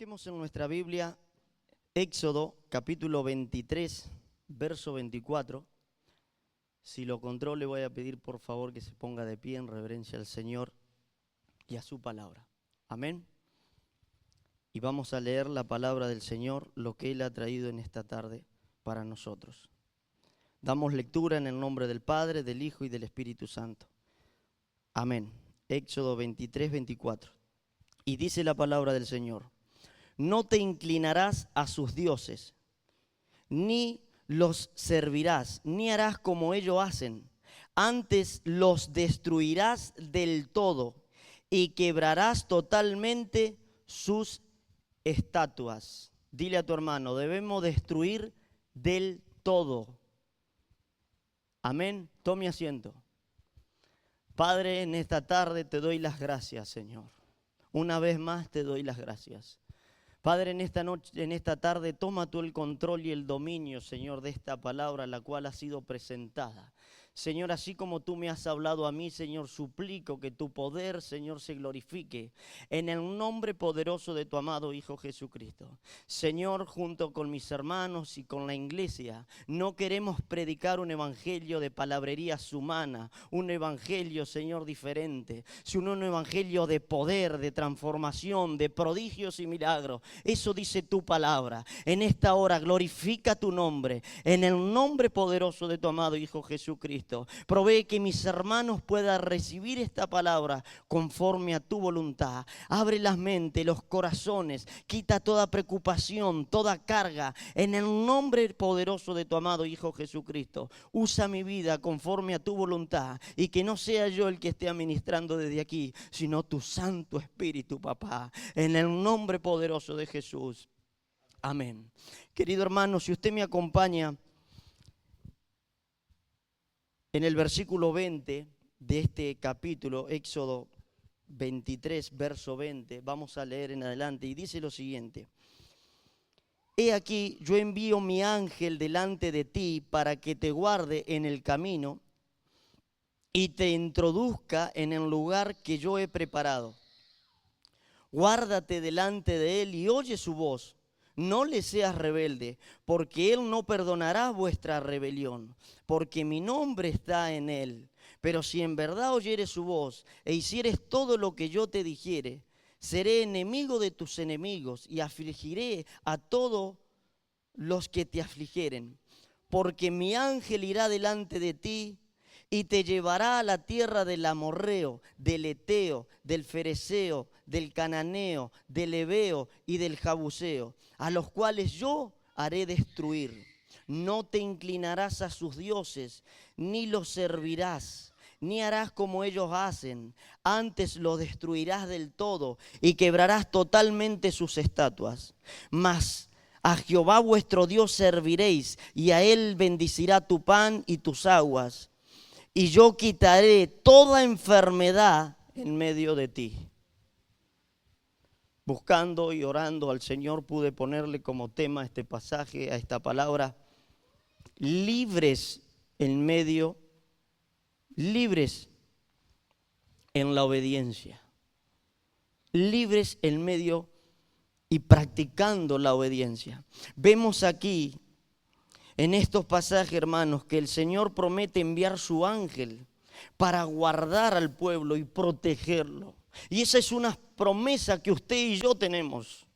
Busquemos en nuestra Biblia Éxodo capítulo 23, verso 24. Si lo encontró, le voy a pedir por favor que se ponga de pie en reverencia al Señor y a su palabra. Amén. Y vamos a leer la palabra del Señor, lo que Él ha traído en esta tarde para nosotros. Damos lectura en el nombre del Padre, del Hijo y del Espíritu Santo. Amén. Éxodo 23, 24. Y dice la palabra del Señor: no te inclinarás a sus dioses, ni los servirás, ni harás como ellos hacen. Antes los destruirás del todo y quebrarás totalmente sus estatuas. Dile a tu hermano, debemos destruir del todo. Amén. Tome asiento. Padre, en esta tarde te doy las gracias, Señor. Una vez más te doy las gracias. Padre, en esta noche, en esta tarde, toma tú el control y el dominio, Señor, de esta palabra, la cual ha sido presentada. Señor, así como tú me has hablado a mí, Señor, suplico que tu poder, Señor, se glorifique en el nombre poderoso de tu amado Hijo Jesucristo. Señor, junto con mis hermanos y con la iglesia, no queremos predicar un evangelio de palabrerías humanas, un evangelio, Señor, diferente, sino un evangelio de poder, de transformación, de prodigios y milagros. Eso dice tu palabra. En esta hora glorifica tu nombre, en el nombre poderoso de tu amado Hijo Jesucristo. Provee que mis hermanos puedan recibir esta palabra conforme a tu voluntad. Abre las mentes, los corazones, quita toda preocupación, toda carga, en el nombre poderoso de tu amado Hijo Jesucristo. Usa mi vida conforme a tu voluntad y que no sea yo el que esté administrando desde aquí, sino tu Santo Espíritu, papá, en el nombre poderoso de Jesús. Amén. Querido hermano, si usted me acompaña en el versículo 20 de este capítulo, Éxodo 23, verso 20, vamos a leer en adelante, y dice lo siguiente: he aquí, yo envío mi ángel delante de ti para que te guarde en el camino y te introduzca en el lugar que yo he preparado. Guárdate delante de él y oye su voz. No le seas rebelde, porque él no perdonará vuestra rebelión, porque mi nombre está en él. Pero si en verdad oyeres su voz e hicieres todo lo que yo te dijere, seré enemigo de tus enemigos y afligiré a todos los que te afligieren. Porque mi ángel irá delante de ti y te llevará a la tierra del amorreo, del eteo, del fereceo, del cananeo, del heveo y del jabuseo, a los cuales yo haré destruir. No te inclinarás a sus dioses, ni los servirás, ni harás como ellos hacen. Antes los destruirás del todo y quebrarás totalmente sus estatuas. Mas a Jehová vuestro Dios serviréis, y a él bendecirá tu pan y tus aguas. Y yo quitaré toda enfermedad en medio de ti. Buscando y orando al Señor, pude ponerle como tema a este pasaje, a esta palabra: libres en medio, libres en la obediencia. Libres en medio y practicando la obediencia. Vemos aquí en estos pasajes, hermanos, que el Señor promete enviar su ángel para guardar al pueblo y protegerlo. Y esa es una promesa que usted y yo tenemos.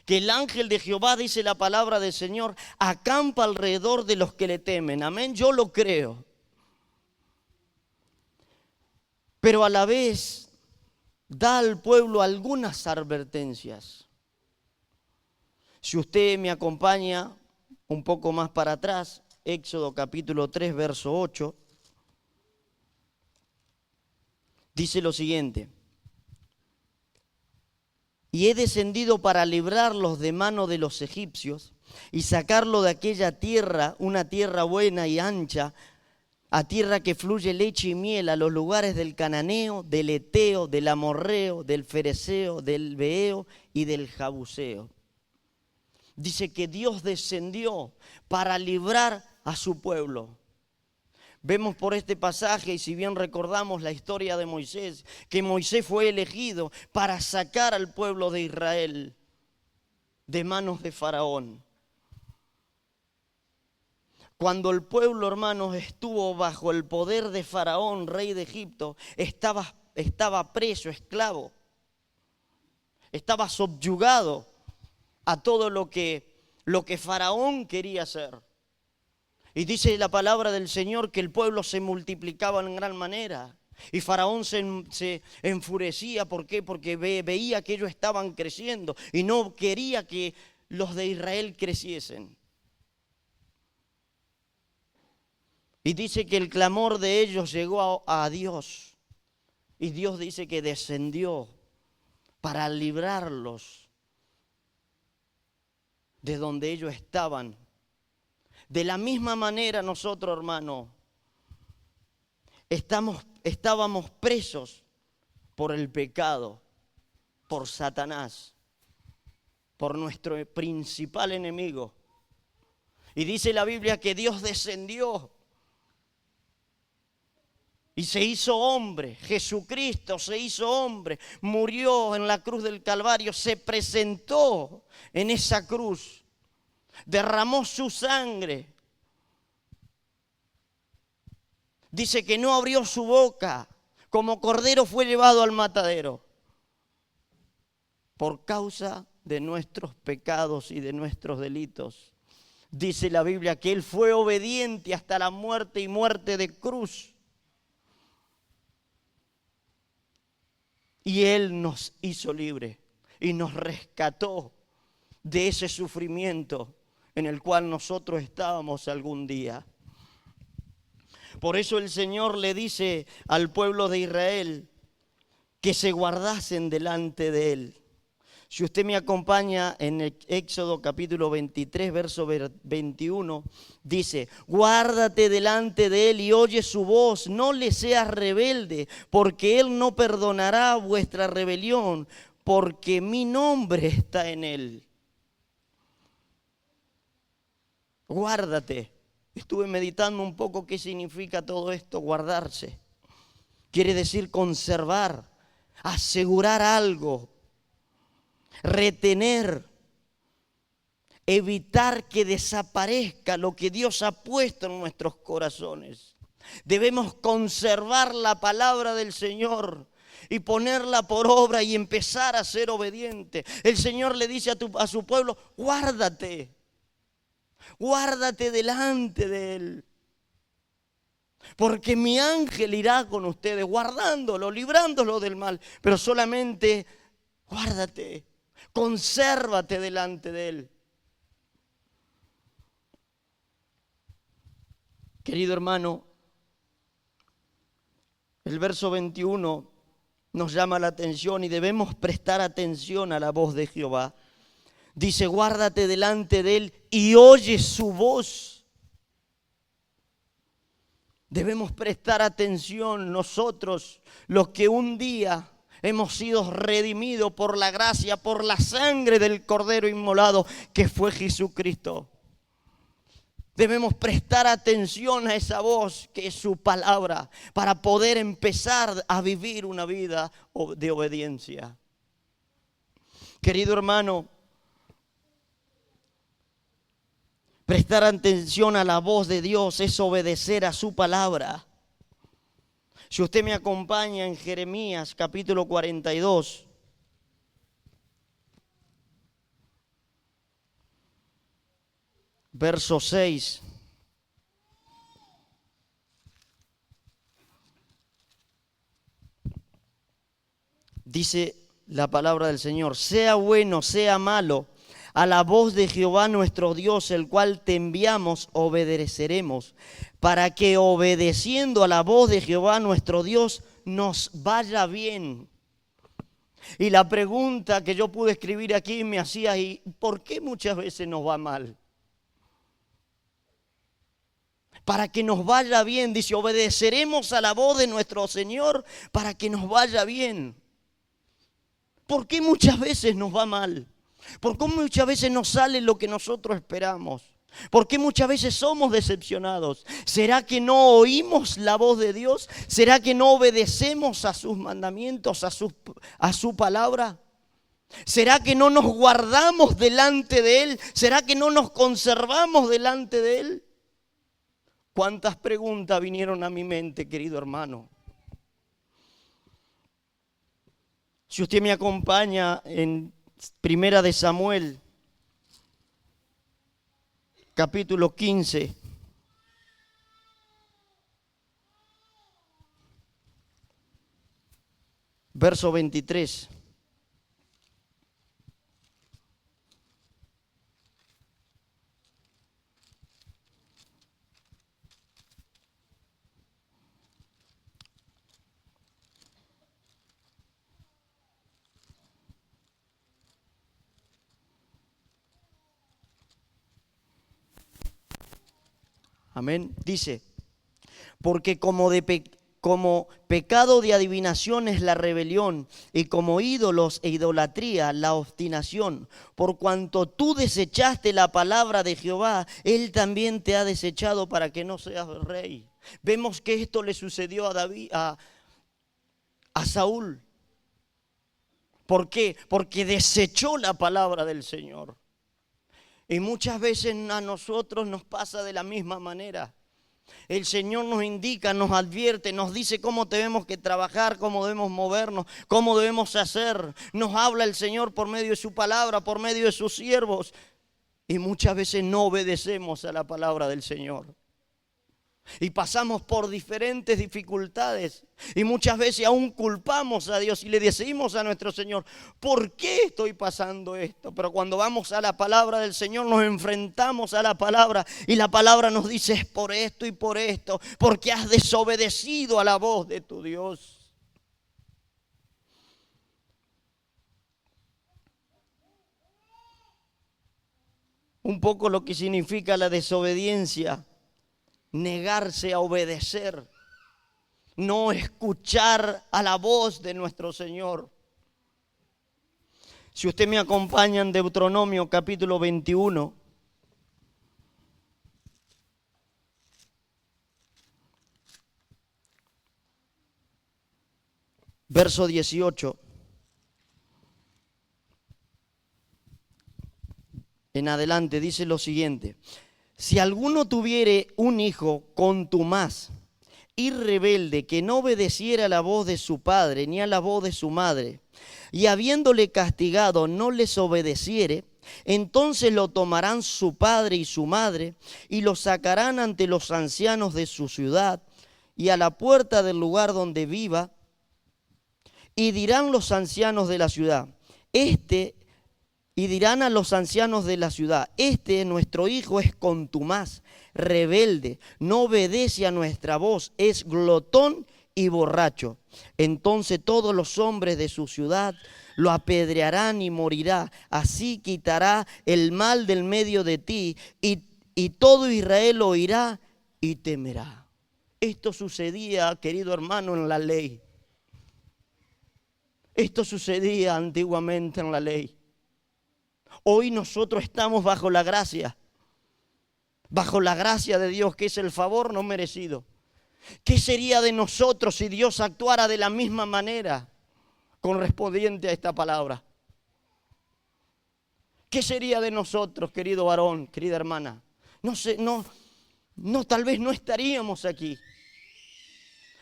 Que el ángel de Jehová, dice la palabra del Señor, acampa alrededor de los que le temen. Amén, yo lo creo. Pero a la vez da al pueblo algunas advertencias. Si usted me acompaña un poco más para atrás, Éxodo capítulo 3, verso 8, dice lo siguiente: y he descendido para librarlos de mano de los egipcios y sacarlo de aquella tierra, una tierra buena y ancha, a tierra que fluye leche y miel, a los lugares del cananeo, del eteo, del amorreo, del fereceo, del heveo y del jabuseo. Dice que Dios descendió para librar a su pueblo. Vemos por este pasaje, y si bien recordamos la historia de Moisés, que Moisés fue elegido para sacar al pueblo de Israel de manos de Faraón. Cuando el pueblo, hermanos, estuvo bajo el poder de Faraón, rey de Egipto, estaba preso, esclavo. Estaba subyugado a todo lo que Faraón quería hacer. Y dice la palabra del Señor que el pueblo se multiplicaba en gran manera. Y Faraón se enfurecía. ¿Por qué? Porque veía que ellos estaban creciendo y no quería que los de Israel creciesen. Y dice que el clamor de ellos llegó a Dios. Y Dios dice que descendió para librarlos de donde ellos estaban. De la misma manera nosotros, hermano, estábamos presos por el pecado, por Satanás, por nuestro principal enemigo. Y dice la Biblia que Dios descendió y se hizo hombre. Jesucristo se hizo hombre, murió en la cruz del Calvario, se presentó en esa cruz, derramó su sangre. Dice que no abrió su boca, como cordero fue llevado al matadero por causa de nuestros pecados y de nuestros delitos. Dice la Biblia que Él fue obediente hasta la muerte y muerte de cruz. Y Él nos hizo libre y nos rescató de ese sufrimiento en el cual nosotros estábamos algún día. Por eso el Señor le dice al pueblo de Israel que se guardasen delante de Él. Si usted me acompaña en el Éxodo capítulo 23, verso 21, dice: guárdate delante de Él y oye su voz, no le seas rebelde, porque Él no perdonará vuestra rebelión, porque mi nombre está en Él. Guárdate. Estuve meditando un poco qué significa todo esto, guardarse. Quiere decir conservar, asegurar algo, retener, evitar que desaparezca lo que Dios ha puesto en nuestros corazones. Debemos conservar la palabra del Señor y ponerla por obra y empezar a ser obediente. El Señor le dice a su pueblo: guárdate. Guárdate delante de Él, porque mi ángel irá con ustedes, guardándolo, librándolo del mal. Pero solamente guárdate, consérvate delante de Él. Querido hermano, el verso 21 nos llama la atención y debemos prestar atención a la voz de Jehová. Dice: guárdate delante de Él y oye su voz. Debemos prestar atención nosotros, los que un día hemos sido redimidos por la gracia, por la sangre del Cordero inmolado que fue Jesucristo. Debemos prestar atención a esa voz que es su palabra para poder empezar a vivir una vida de obediencia. Querido hermano, prestar atención a la voz de Dios es obedecer a su palabra. Si usted me acompaña en Jeremías capítulo 42, verso 6. Dice la palabra del Señor: sea bueno, sea malo, a la voz de Jehová nuestro Dios, el cual te enviamos, obedeceremos, para que obedeciendo a la voz de Jehová nuestro Dios nos vaya bien. Y la pregunta que yo pude escribir aquí me hacía: ¿y por qué muchas veces nos va mal? Para que nos vaya bien, dice, obedeceremos a la voz de nuestro Señor para que nos vaya bien. ¿Por qué muchas veces nos va mal? ¿Por qué muchas veces no sale lo que nosotros esperamos? ¿Por qué muchas veces somos decepcionados? ¿Será que no oímos la voz de Dios? ¿Será que no obedecemos a sus mandamientos, a su palabra? ¿Será que no nos guardamos delante de Él? ¿Será que no nos conservamos delante de Él? ¿Cuántas preguntas vinieron a mi mente, querido hermano? Si usted me acompaña en Primera de Samuel, capítulo 15. Verso 23. Amén. Dice, porque como pecado de adivinación es la rebelión, y como ídolos e idolatría la obstinación. Por cuanto tú desechaste la palabra de Jehová, Él también te ha desechado para que no seas rey. Vemos que esto le sucedió a David, a Saúl. ¿Por qué? Porque desechó la palabra del Señor. Y muchas veces a nosotros nos pasa de la misma manera. El Señor nos indica, nos advierte, nos dice cómo tenemos que trabajar, cómo debemos movernos, cómo debemos hacer. Nos habla el Señor por medio de su palabra, por medio de sus siervos. Y muchas veces no obedecemos a la palabra del Señor. Y pasamos por diferentes dificultades. Y muchas veces aún culpamos a Dios y le decimos a nuestro Señor, ¿por qué estoy pasando esto? Pero cuando vamos a la palabra del Señor, nos enfrentamos a la palabra. Y la palabra nos dice, es por esto y por esto, porque has desobedecido a la voz de tu Dios. Un poco lo que significa la desobediencia. Negarse a obedecer, no escuchar a la voz de nuestro Señor. Si usted me acompaña en Deuteronomio capítulo 21, verso 18, en adelante dice lo siguiente. Si alguno tuviere un hijo contumaz y rebelde que no obedeciera a la voz de su padre ni a la voz de su madre, y habiéndole castigado no les obedeciere, entonces lo tomarán su padre y su madre y lo sacarán ante los ancianos de su ciudad y a la puerta del lugar donde viva, y dirán los ancianos de la ciudad, y dirán a los ancianos de la ciudad, nuestro hijo es contumaz, rebelde, no obedece a nuestra voz, es glotón y borracho. Entonces todos los hombres de su ciudad lo apedrearán y morirá. Así quitará el mal del medio de ti y todo Israel oirá y temerá. Esto sucedía, querido hermano, en la ley. Esto sucedía antiguamente en la ley. Hoy nosotros estamos bajo la gracia de Dios, que es el favor no merecido. ¿Qué sería de nosotros si Dios actuara de la misma manera correspondiente a esta palabra? ¿Qué sería de nosotros, querido varón, querida hermana? No sé, tal vez no estaríamos aquí.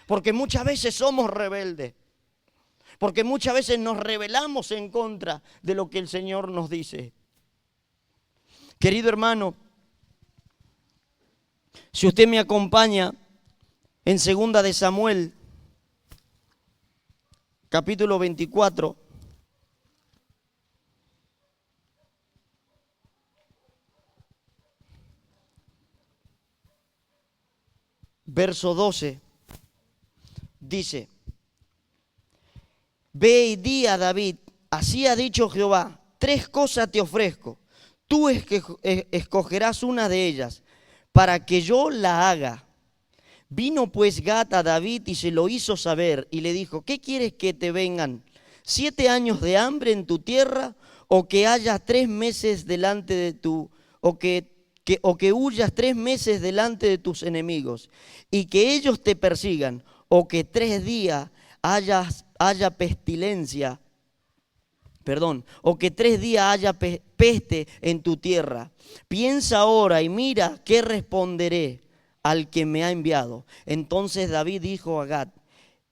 Porque muchas veces somos rebeldes. Porque muchas veces nos rebelamos en contra de lo que el Señor nos dice. Querido hermano, si usted me acompaña en 2 de Samuel, capítulo 24, verso 12, dice: Ve y di a David, así ha dicho Jehová, 3 cosas te ofrezco, tú escogerás una de ellas, para que yo la haga. Vino pues Gad a David y se lo hizo saber, y le dijo, ¿qué quieres que te vengan? ¿7 años de hambre en tu tierra? ¿O que haya 3 meses delante de o que huyas 3 meses delante de tus enemigos, y que ellos te persigan? ¿O que 3 días haya pestilencia o que 3 días haya peste en tu tierra. Piensa ahora y mira qué responderé al que me ha enviado. Entonces David dijo a Gad: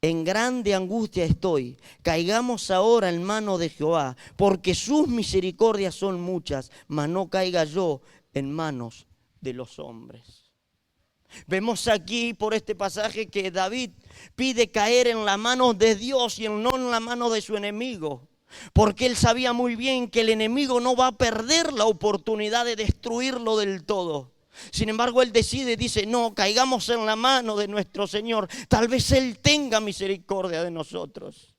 en grande angustia estoy, caigamos ahora en mano de Jehová, porque sus misericordias son muchas, mas no caiga yo en manos de los hombres. Vemos aquí por este pasaje que David pide caer en la mano de Dios y no en la mano de su enemigo, porque él sabía muy bien que el enemigo no va a perder la oportunidad de destruirlo del todo. Sin embargo, él decide, dice: no, caigamos en la mano de nuestro Señor. Tal vez Él tenga misericordia de nosotros.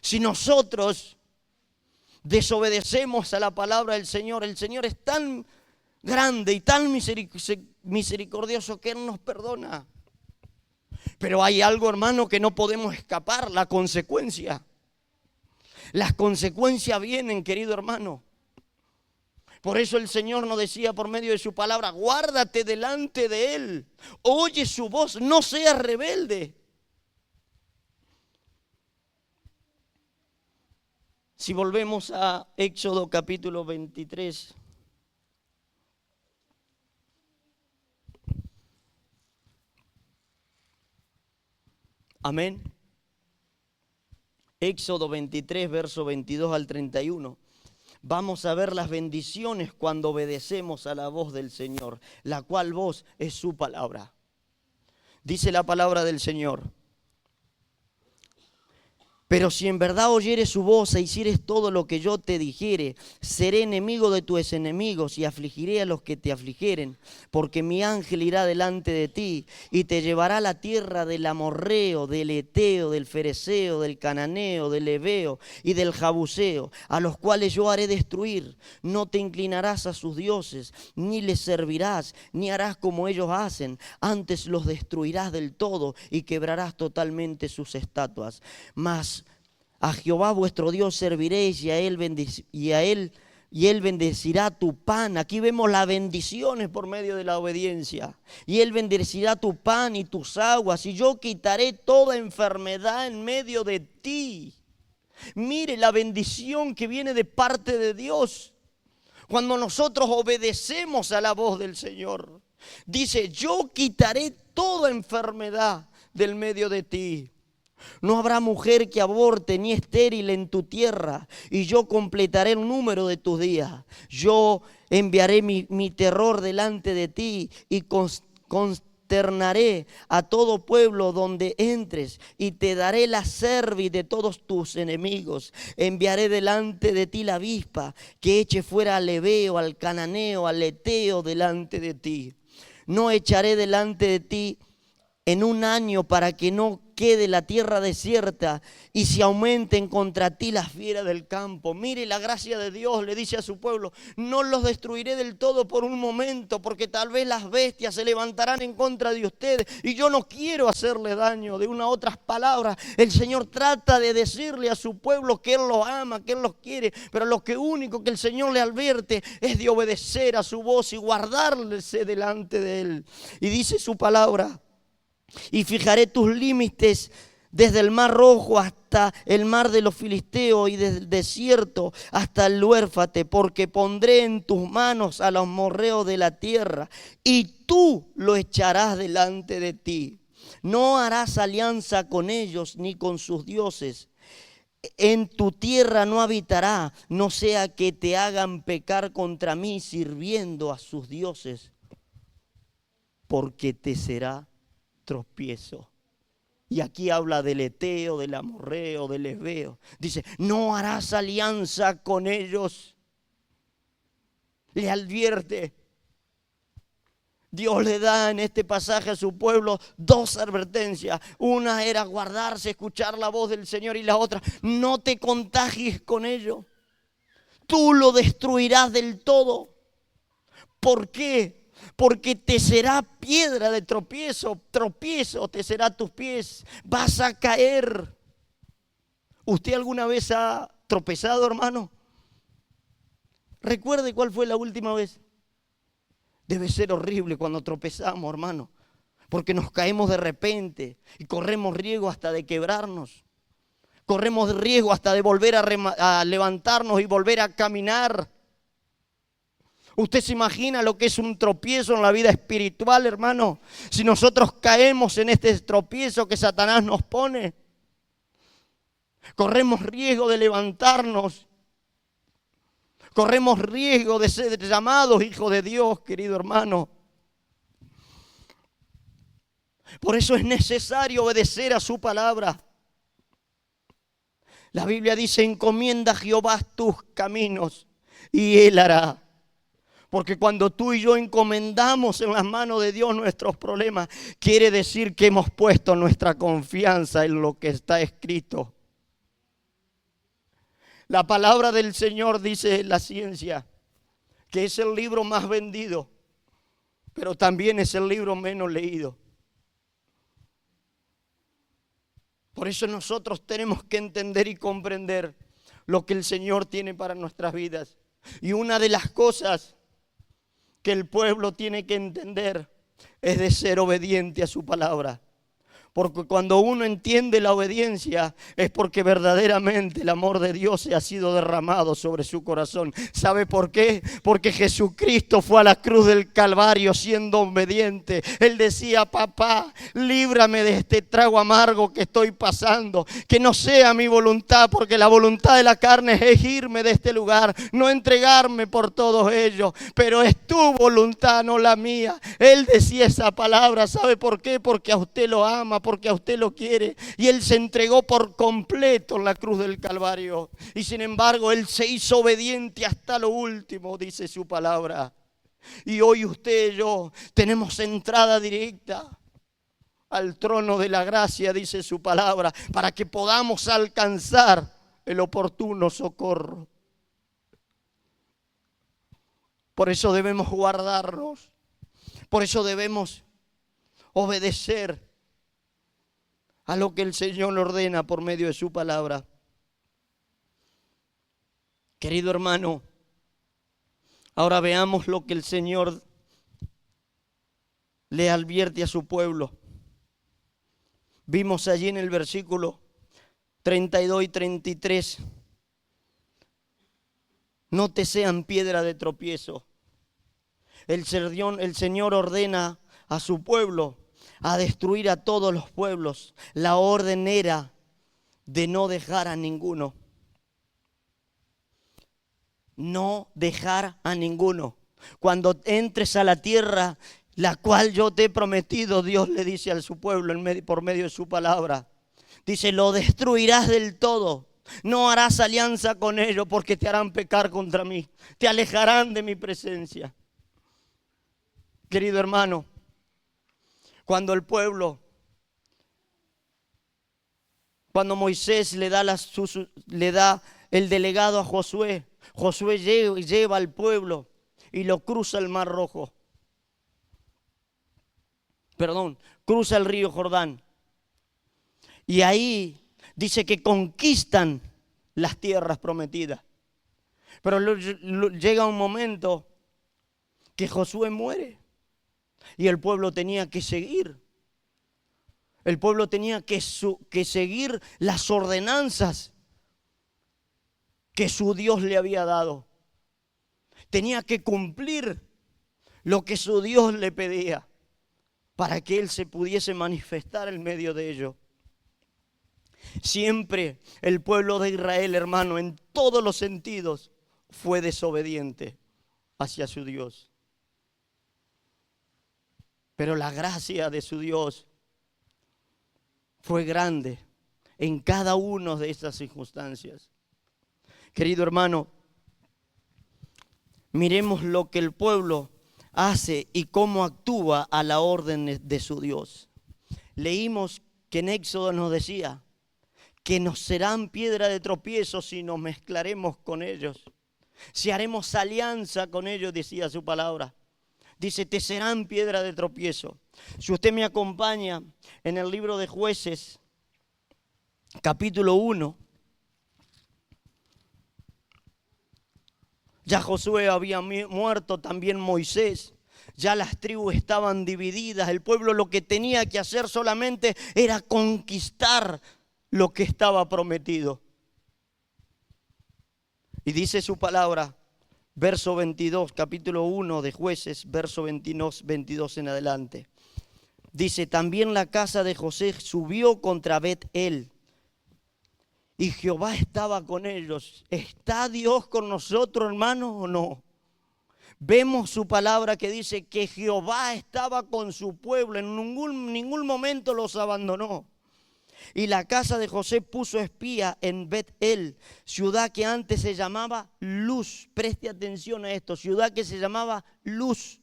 Si nosotros desobedecemos a la palabra del Señor, el Señor es tan grande y tan misericordioso que Él nos perdona. Pero hay algo, hermano, que no podemos escapar: la consecuencia. Las consecuencias vienen, querido hermano. Por eso el Señor nos decía por medio de su palabra: guárdate delante de Él, oye su voz, no seas rebelde. Si volvemos a Éxodo capítulo 23. Amén. Éxodo 23, verso 22 al 31. Vamos a ver las bendiciones cuando obedecemos a la voz del Señor, la cual voz es su palabra. Dice la palabra del Señor: pero si en verdad oyeres su voz e hicieres todo lo que yo te dijere, seré enemigo de tus enemigos y afligiré a los que te afligieren, porque mi ángel irá delante de ti y te llevará a la tierra del amorreo, del eteo, del fereceo, del cananeo, del heveo y del jabuseo, a los cuales yo haré destruir. No te inclinarás a sus dioses, ni les servirás, ni harás como ellos hacen, antes los destruirás del todo y quebrarás totalmente sus estatuas. Mas a Jehová vuestro Dios serviréis y Él bendecirá tu pan. Aquí vemos las bendiciones por medio de la obediencia. Y Él bendecirá tu pan y tus aguas, y yo quitaré toda enfermedad en medio de ti. Mire la bendición que viene de parte de Dios cuando nosotros obedecemos a la voz del Señor. Dice: yo quitaré toda enfermedad del medio de ti. No habrá mujer que aborte ni estéril en tu tierra, y yo completaré el número de tus días. Yo enviaré mi terror delante de ti y consternaré a todo pueblo donde entres, y te daré la cerviz de todos tus enemigos. Enviaré delante de ti la avispa, que eche fuera al heveo, al cananeo, al eteo delante de ti. No echaré delante de ti en un año para que no quede la tierra desierta y se aumenten contra ti las fieras del campo. Mire la gracia de Dios, le dice a su pueblo: no los destruiré del todo por un momento, porque tal vez las bestias se levantarán en contra de ustedes y yo no quiero hacerle daño. De una u otras palabras, el Señor trata de decirle a su pueblo que Él los ama, que Él los quiere, pero lo único que el Señor le advierte es de obedecer a su voz y guardarse delante de Él. Y dice su palabra: y fijaré tus límites desde el mar rojo hasta el mar de los filisteos, y desde el desierto hasta el Éufrates, porque pondré en tus manos a los amorreos de la tierra, y tú lo echarás delante de ti. No harás alianza con ellos ni con sus dioses. En tu tierra no habitará, no sea que te hagan pecar contra mí sirviendo a sus dioses, porque te será tropiezo. Y aquí habla del eteo, del amorreo, del heveo. Dice: no harás alianza con ellos. Le advierte. Dios le da en este pasaje a su pueblo 2 advertencias. Una era guardarse, escuchar la voz del Señor, y la otra: no te contagies con ellos. Tú lo destruirás del todo. ¿Por qué? Porque te será piedra de tropiezo, tropiezo te será tus pies, vas a caer. ¿Usted alguna vez ha tropezado, hermano? Recuerde cuál fue la última vez. Debe ser horrible cuando tropezamos, hermano, porque nos caemos de repente y corremos riesgo hasta de quebrarnos. Corremos riesgo hasta de volver a levantarnos y volver a caminar. ¿Usted se imagina lo que es un tropiezo en la vida espiritual, hermano? Si nosotros caemos en este tropiezo que Satanás nos pone, corremos riesgo de levantarnos. Corremos riesgo de ser llamados hijos de Dios, querido hermano. Por eso es necesario obedecer a su palabra. La Biblia dice, encomienda a Jehová tus caminos y Él hará. Porque cuando tú y yo encomendamos en las manos de Dios nuestros problemas, quiere decir que hemos puesto nuestra confianza en lo que está escrito. La palabra del Señor dice la ciencia, que es el libro más vendido, pero también es el libro menos leído. Por eso nosotros tenemos que entender y comprender lo que el Señor tiene para nuestras vidas. Y una de las cosas que el pueblo tiene que entender es de ser obediente a su palabra. Porque cuando uno entiende la obediencia es porque verdaderamente el amor de Dios se ha sido derramado sobre su corazón. ¿Sabe por qué? Porque Jesucristo fue a la cruz del Calvario siendo obediente. Él decía, papá, líbrame de este trago amargo que estoy pasando. Que no sea mi voluntad, porque la voluntad de la carne es irme de este lugar, no entregarme por todos ellos. Pero es tu voluntad, no la mía. Él decía esa palabra, ¿sabe por qué? Porque a usted lo ama, porque a usted lo quiere, y Él se entregó por completo en la cruz del Calvario, y sin embargo Él se hizo obediente hasta lo último, dice su palabra. Y hoy usted y yo tenemos entrada directa al trono de la gracia, dice su palabra, para que podamos alcanzar el oportuno socorro. Por eso debemos guardarnos, por eso debemos obedecer a lo que el Señor ordena por medio de su palabra. Querido hermano, ahora veamos lo que el Señor le advierte a su pueblo. Vimos allí en el versículo 32 y 33. No te sean piedra de tropiezo. El Señor ordena a su pueblo a destruir a todos los pueblos. La orden era de no dejar a ninguno. No dejar a ninguno. Cuando entres a la tierra, la cual yo te he prometido, Dios le dice a su pueblo por medio de su palabra. Dice, lo destruirás del todo. No harás alianza con ellos porque te harán pecar contra mí. Te alejarán de mi presencia. Querido hermano, cuando el pueblo, cuando Moisés le da el delegado a Josué, Josué lleva al pueblo y lo cruza el Mar Rojo. Cruza el río Jordán. Y ahí dice que conquistan las tierras prometidas. Pero llega un momento que Josué muere. Y el pueblo tenía que seguir. El pueblo tenía que seguir las ordenanzas que su Dios le había dado. Tenía que cumplir lo que su Dios le pedía para que Él se pudiese manifestar en medio de ello. Siempre el pueblo de Israel, hermano, en todos los sentidos, fue desobediente hacia su Dios. Pero la gracia de su Dios fue grande en cada una de estas circunstancias. Querido hermano, miremos lo que el pueblo hace y cómo actúa a la orden de su Dios. Leímos que en Éxodo nos decía que nos serán piedra de tropiezo si nos mezclaremos con ellos. Si haremos alianza con ellos, decía su palabra. Dice, te serán piedra de tropiezo. Si usted me acompaña en el libro de Jueces, capítulo 1, ya Josué había muerto, también Moisés. Ya las tribus estaban divididas. El pueblo lo que tenía que hacer solamente era conquistar lo que estaba prometido. Y dice su palabra, verso 22, capítulo 1 de Jueces, verso 22 en adelante. Dice, también la casa de José subió contra Bet-El, y Jehová estaba con ellos. ¿Está Dios con nosotros, hermanos, o no? Vemos su palabra que dice que Jehová estaba con su pueblo, en ningún momento los abandonó. Y la casa de José puso espía en Bet-El, ciudad que antes se llamaba Luz. Preste atención a esto, ciudad que se llamaba Luz.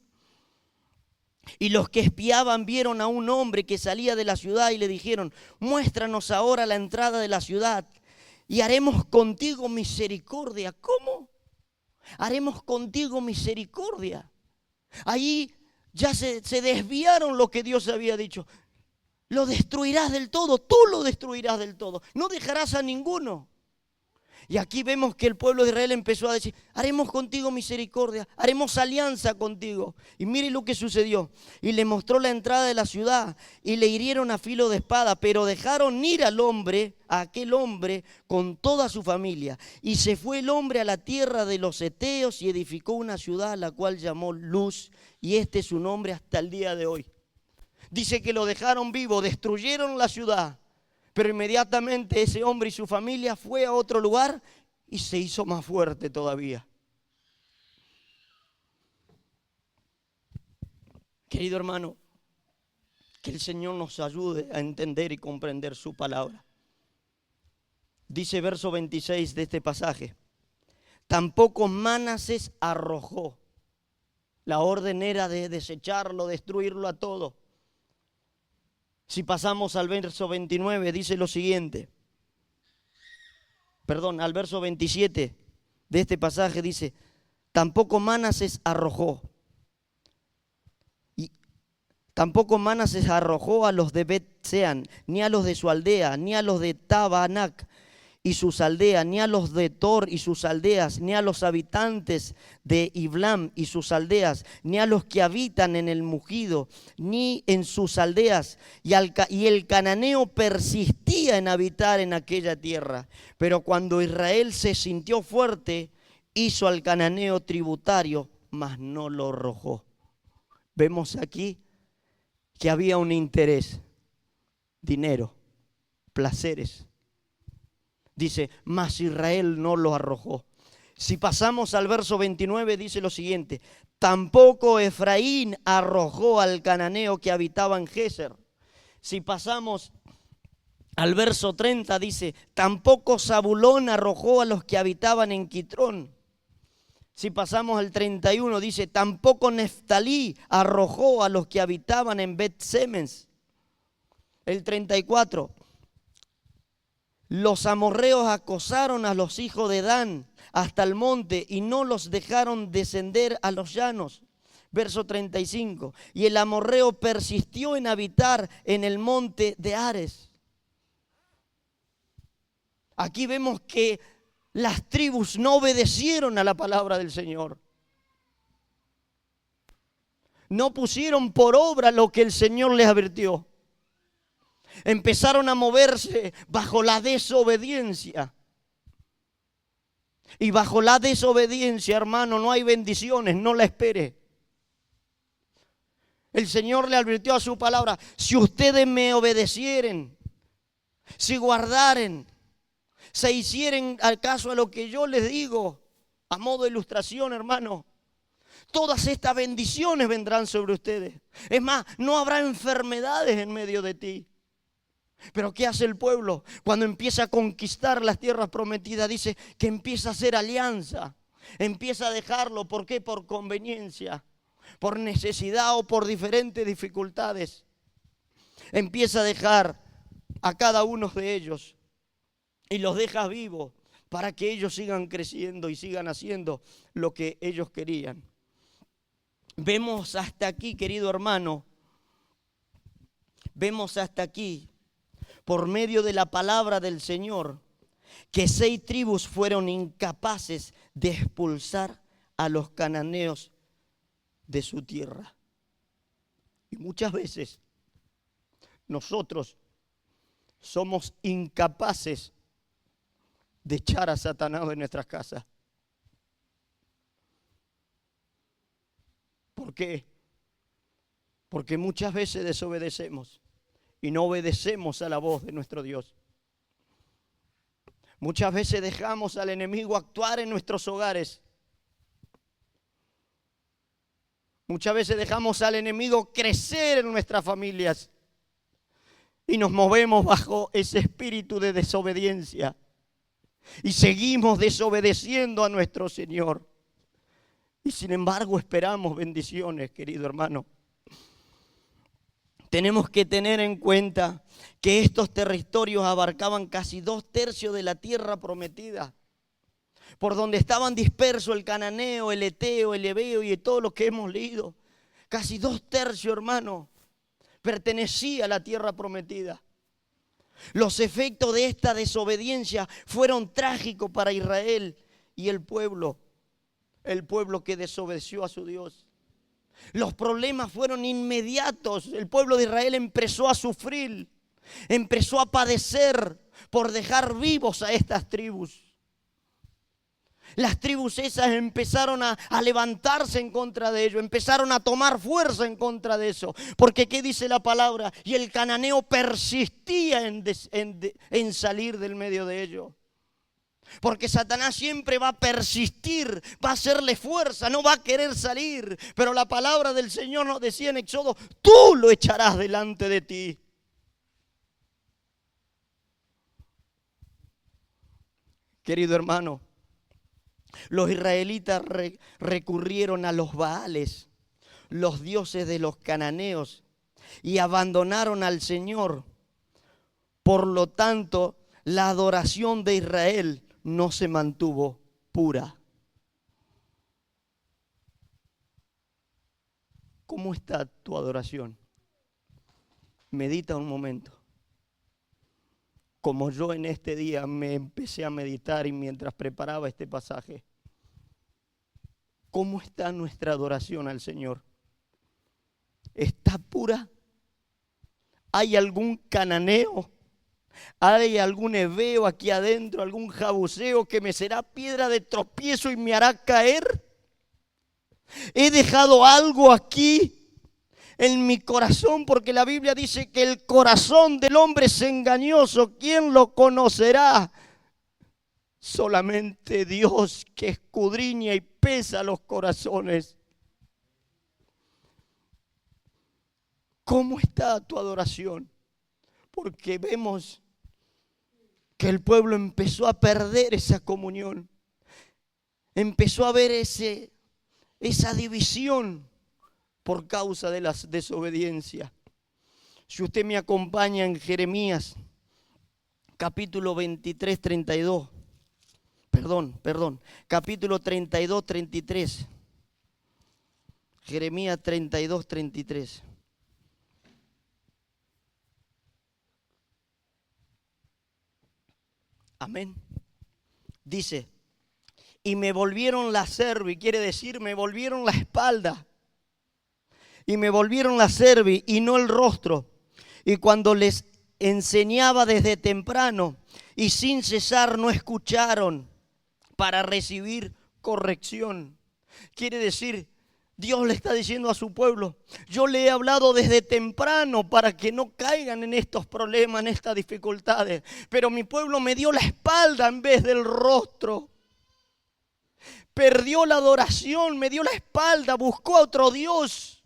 Y los que espiaban vieron a un hombre que salía de la ciudad y le dijeron, muéstranos ahora la entrada de la ciudad y haremos contigo misericordia. ¿Cómo? Haremos contigo misericordia. Allí ya se desviaron lo que Dios había dicho. Lo destruirás del todo, tú lo destruirás del todo. No dejarás a ninguno. Y aquí vemos que el pueblo de Israel empezó a decir, haremos contigo misericordia, haremos alianza contigo. Y mire lo que sucedió. Y le mostró la entrada de la ciudad y le hirieron a filo de espada, pero dejaron ir al hombre, a aquel hombre, con toda su familia. Y se fue el hombre a la tierra de los heteos y edificó una ciudad a la cual llamó Luz. Y este es su nombre hasta el día de hoy. Dice que lo dejaron vivo, destruyeron la ciudad. Pero inmediatamente ese hombre y su familia fue a otro lugar y se hizo más fuerte todavía. Querido hermano, que el Señor nos ayude a entender y comprender su palabra. Dice verso 26 de este pasaje, tampoco Manases arrojó. La orden era de desecharlo, destruirlo a todo. Si pasamos al verso 29, dice lo siguiente. Al verso 27 de este pasaje dice, tampoco Manases arrojó. Y tampoco Manases arrojó a los de Bet-Sean, ni a los de su aldea, ni a los de Tabanac y sus aldeas, ni a los de Tor y sus aldeas, ni a los habitantes de Iblam y sus aldeas, ni a los que habitan en el Mugido, ni en sus aldeas. Y el cananeo persistía en habitar en aquella tierra. Pero cuando Israel se sintió fuerte, hizo al cananeo tributario, mas no lo arrojó. Vemos aquí que había un interés, dinero, placeres. Dice, mas Israel no lo arrojó. Si pasamos al verso 29, dice lo siguiente, tampoco Efraín arrojó al cananeo que habitaba en Géser. Si pasamos al verso 30, dice, tampoco Zabulón arrojó a los que habitaban en Quitrón. Si pasamos al 31, dice, tampoco Neftalí arrojó a los que habitaban en Bet-Semes. El 34, los amorreos acosaron a los hijos de Dan hasta el monte y no los dejaron descender a los llanos. Verso 35. Y el amorreo persistió en habitar en el monte de Ares. Aquí vemos que las tribus no obedecieron a la palabra del Señor. No pusieron por obra lo que el Señor les advirtió. Empezaron a moverse bajo la desobediencia. Y bajo la desobediencia, hermano, no hay bendiciones, no la espere. El Señor le advirtió a su palabra, si ustedes me obedecieren, si guardaren, se hicieren al caso a lo que yo les digo, a modo de ilustración, hermano, todas estas bendiciones vendrán sobre ustedes. Es más, no habrá enfermedades en medio de ti. Pero ¿qué hace el pueblo? Cuando empieza a conquistar las tierras prometidas, dice que empieza a hacer alianza. Empieza a dejarlo. ¿Por qué? Por conveniencia, por necesidad o por diferentes dificultades. Empieza a dejar a cada uno de ellos y los deja vivos para que ellos sigan creciendo y sigan haciendo lo que ellos querían. Vemos hasta aquí, querido hermano, vemos hasta aquí, por medio de la palabra del Señor, que 6 tribus fueron incapaces de expulsar a los cananeos de su tierra. Y muchas veces nosotros somos incapaces de echar a Satanás de nuestras casas. ¿Por qué? Porque muchas veces desobedecemos y no obedecemos a la voz de nuestro Dios. Muchas veces dejamos al enemigo actuar en nuestros hogares. Muchas veces dejamos al enemigo crecer en nuestras familias y nos movemos bajo ese espíritu de desobediencia y seguimos desobedeciendo a nuestro Señor. Y sin embargo esperamos bendiciones, querido hermano. Tenemos que tener en cuenta que estos territorios abarcaban casi 2/3 de la tierra prometida, por donde estaban dispersos el cananeo, el eteo, el hebeo y todo lo que hemos leído. Casi 2/3, hermano, pertenecía a la tierra prometida. Los efectos de esta desobediencia fueron trágicos para Israel y el pueblo que desobedeció a su Dios. Los problemas fueron inmediatos. El pueblo de Israel empezó a sufrir, empezó a padecer por dejar vivos a estas tribus. Las tribus esas empezaron a levantarse en contra de ellos, empezaron a tomar fuerza en contra de eso. Porque ¿qué dice la palabra? Y el cananeo persistía en salir del medio de ellos. Porque Satanás siempre va a persistir, va a hacerle fuerza, no va a querer salir. Pero la palabra del Señor nos decía en Éxodo: tú lo echarás delante de ti. Querido hermano, los israelitas recurrieron a los Baales, los dioses de los cananeos, y abandonaron al Señor. Por lo tanto, la adoración de Israel no se mantuvo pura. ¿Cómo está tu adoración? Medita un momento. Como yo en este día me empecé a meditar y mientras preparaba este pasaje, ¿cómo está nuestra adoración al Señor? ¿Está pura? ¿Hay algún cananeo? ¿Hay algún hebeo aquí adentro, algún jabuseo que me será piedra de tropiezo y me hará caer? ¿He dejado algo aquí en mi corazón? Porque la Biblia dice que el corazón del hombre es engañoso. ¿Quién lo conocerá? Solamente Dios, que escudriña y pesa los corazones. ¿Cómo está tu adoración? Porque vemos que el pueblo empezó a perder esa comunión. Empezó a ver esa división por causa de la desobediencia. Si usted me acompaña en Jeremías, capítulo 23, 32. Perdón, capítulo 32, 33. Jeremías 32, 33. Amén. Dice: y me volvieron la cerviz, quiere decir, me volvieron la espalda. Y me volvieron la cerviz y no el rostro. Y cuando les enseñaba desde temprano y sin cesar no escucharon para recibir corrección. Quiere decir, Dios le está diciendo a su pueblo: yo le he hablado desde temprano para que no caigan en estos problemas, en estas dificultades. Pero mi pueblo me dio la espalda en vez del rostro. Perdió la adoración, me dio la espalda, buscó a otro Dios.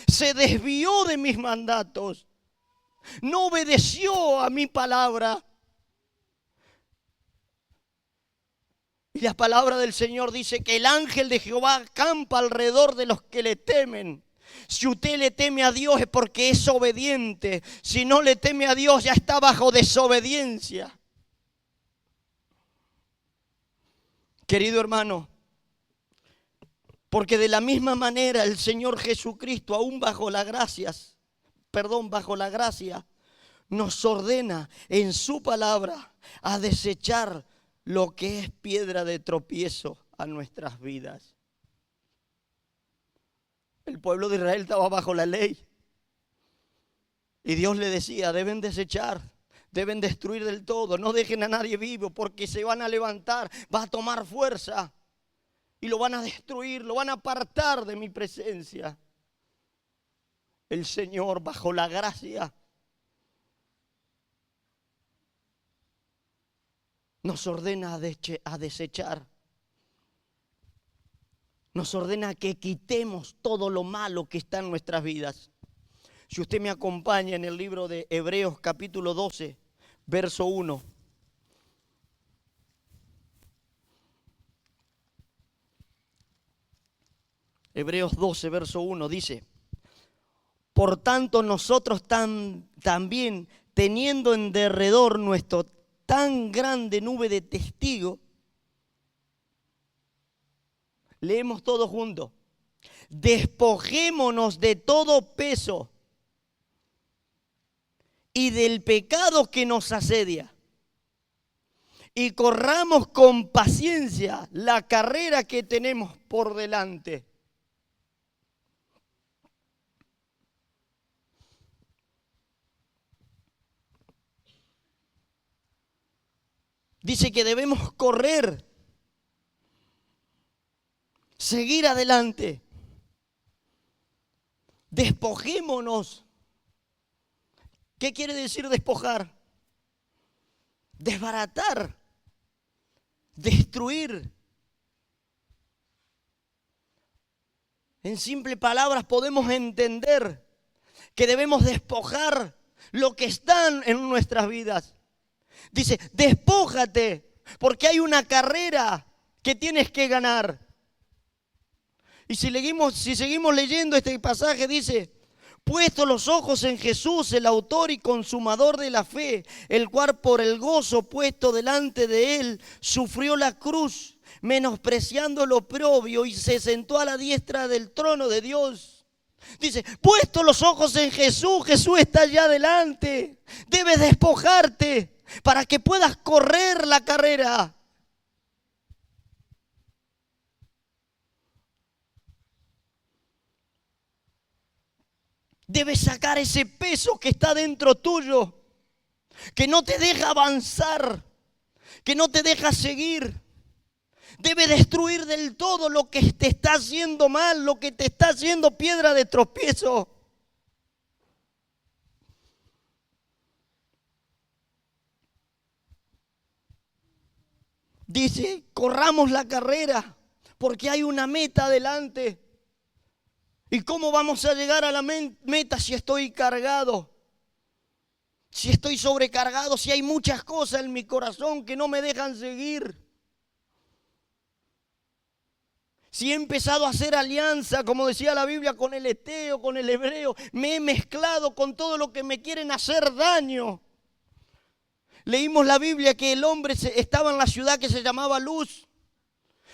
Se desvió de mis mandatos. No obedeció a mi palabra. Y la palabra del Señor dice que el ángel de Jehová acampa alrededor de los que le temen. Si usted le teme a Dios es porque es obediente. Si no le teme a Dios ya está bajo desobediencia. Querido hermano, porque de la misma manera el Señor Jesucristo, aún bajo la gracia, nos ordena en su palabra a desechar lo que es piedra de tropiezo a nuestras vidas. El pueblo de Israel estaba bajo la ley. Y Dios le decía, deben desechar, deben destruir del todo, no dejen a nadie vivo porque se van a levantar, va a tomar fuerza y lo van a destruir, lo van a apartar de mi presencia. El Señor, bajo la gracia, nos ordena a desechar. Nos ordena que quitemos todo lo malo que está en nuestras vidas. Si usted me acompaña en el libro de Hebreos capítulo 12, verso 1. Hebreos 12, verso 1 dice: por tanto nosotros también, teniendo en derredor nuestro tan grande nube de testigos, leemos todos juntos, despojémonos de todo peso y del pecado que nos asedia, y corramos con paciencia la carrera que tenemos por delante. Dice que debemos correr, seguir adelante. Despojémonos. ¿Qué quiere decir despojar? Desbaratar, destruir. En simples palabras podemos entender que debemos despojar lo que está en nuestras vidas. Dice, despójate, porque hay una carrera que tienes que ganar. Y si seguimos leyendo este pasaje, dice, puesto los ojos en Jesús, el autor y consumador de la fe, el cual por el gozo puesto delante de él, sufrió la cruz, menospreciando lo oprobio, y se sentó a la diestra del trono de Dios. Dice, puesto los ojos en Jesús, Jesús está allá adelante. Debes despojarte para que puedas correr la carrera. Debes sacar ese peso que está dentro tuyo, que no te deja avanzar, que no te deja seguir. Debes destruir del todo lo que te está haciendo mal, lo que te está haciendo piedra de tropiezo. Dice, corramos la carrera, porque hay una meta adelante. ¿Y cómo vamos a llegar a la meta si estoy cargado? Si estoy sobrecargado, si hay muchas cosas en mi corazón que no me dejan seguir. Si he empezado a hacer alianza, como decía la Biblia, con el eteo, con el hebreo, me he mezclado con todo lo que me quieren hacer daño. Leímos la Biblia que el hombre estaba en la ciudad que se llamaba Luz.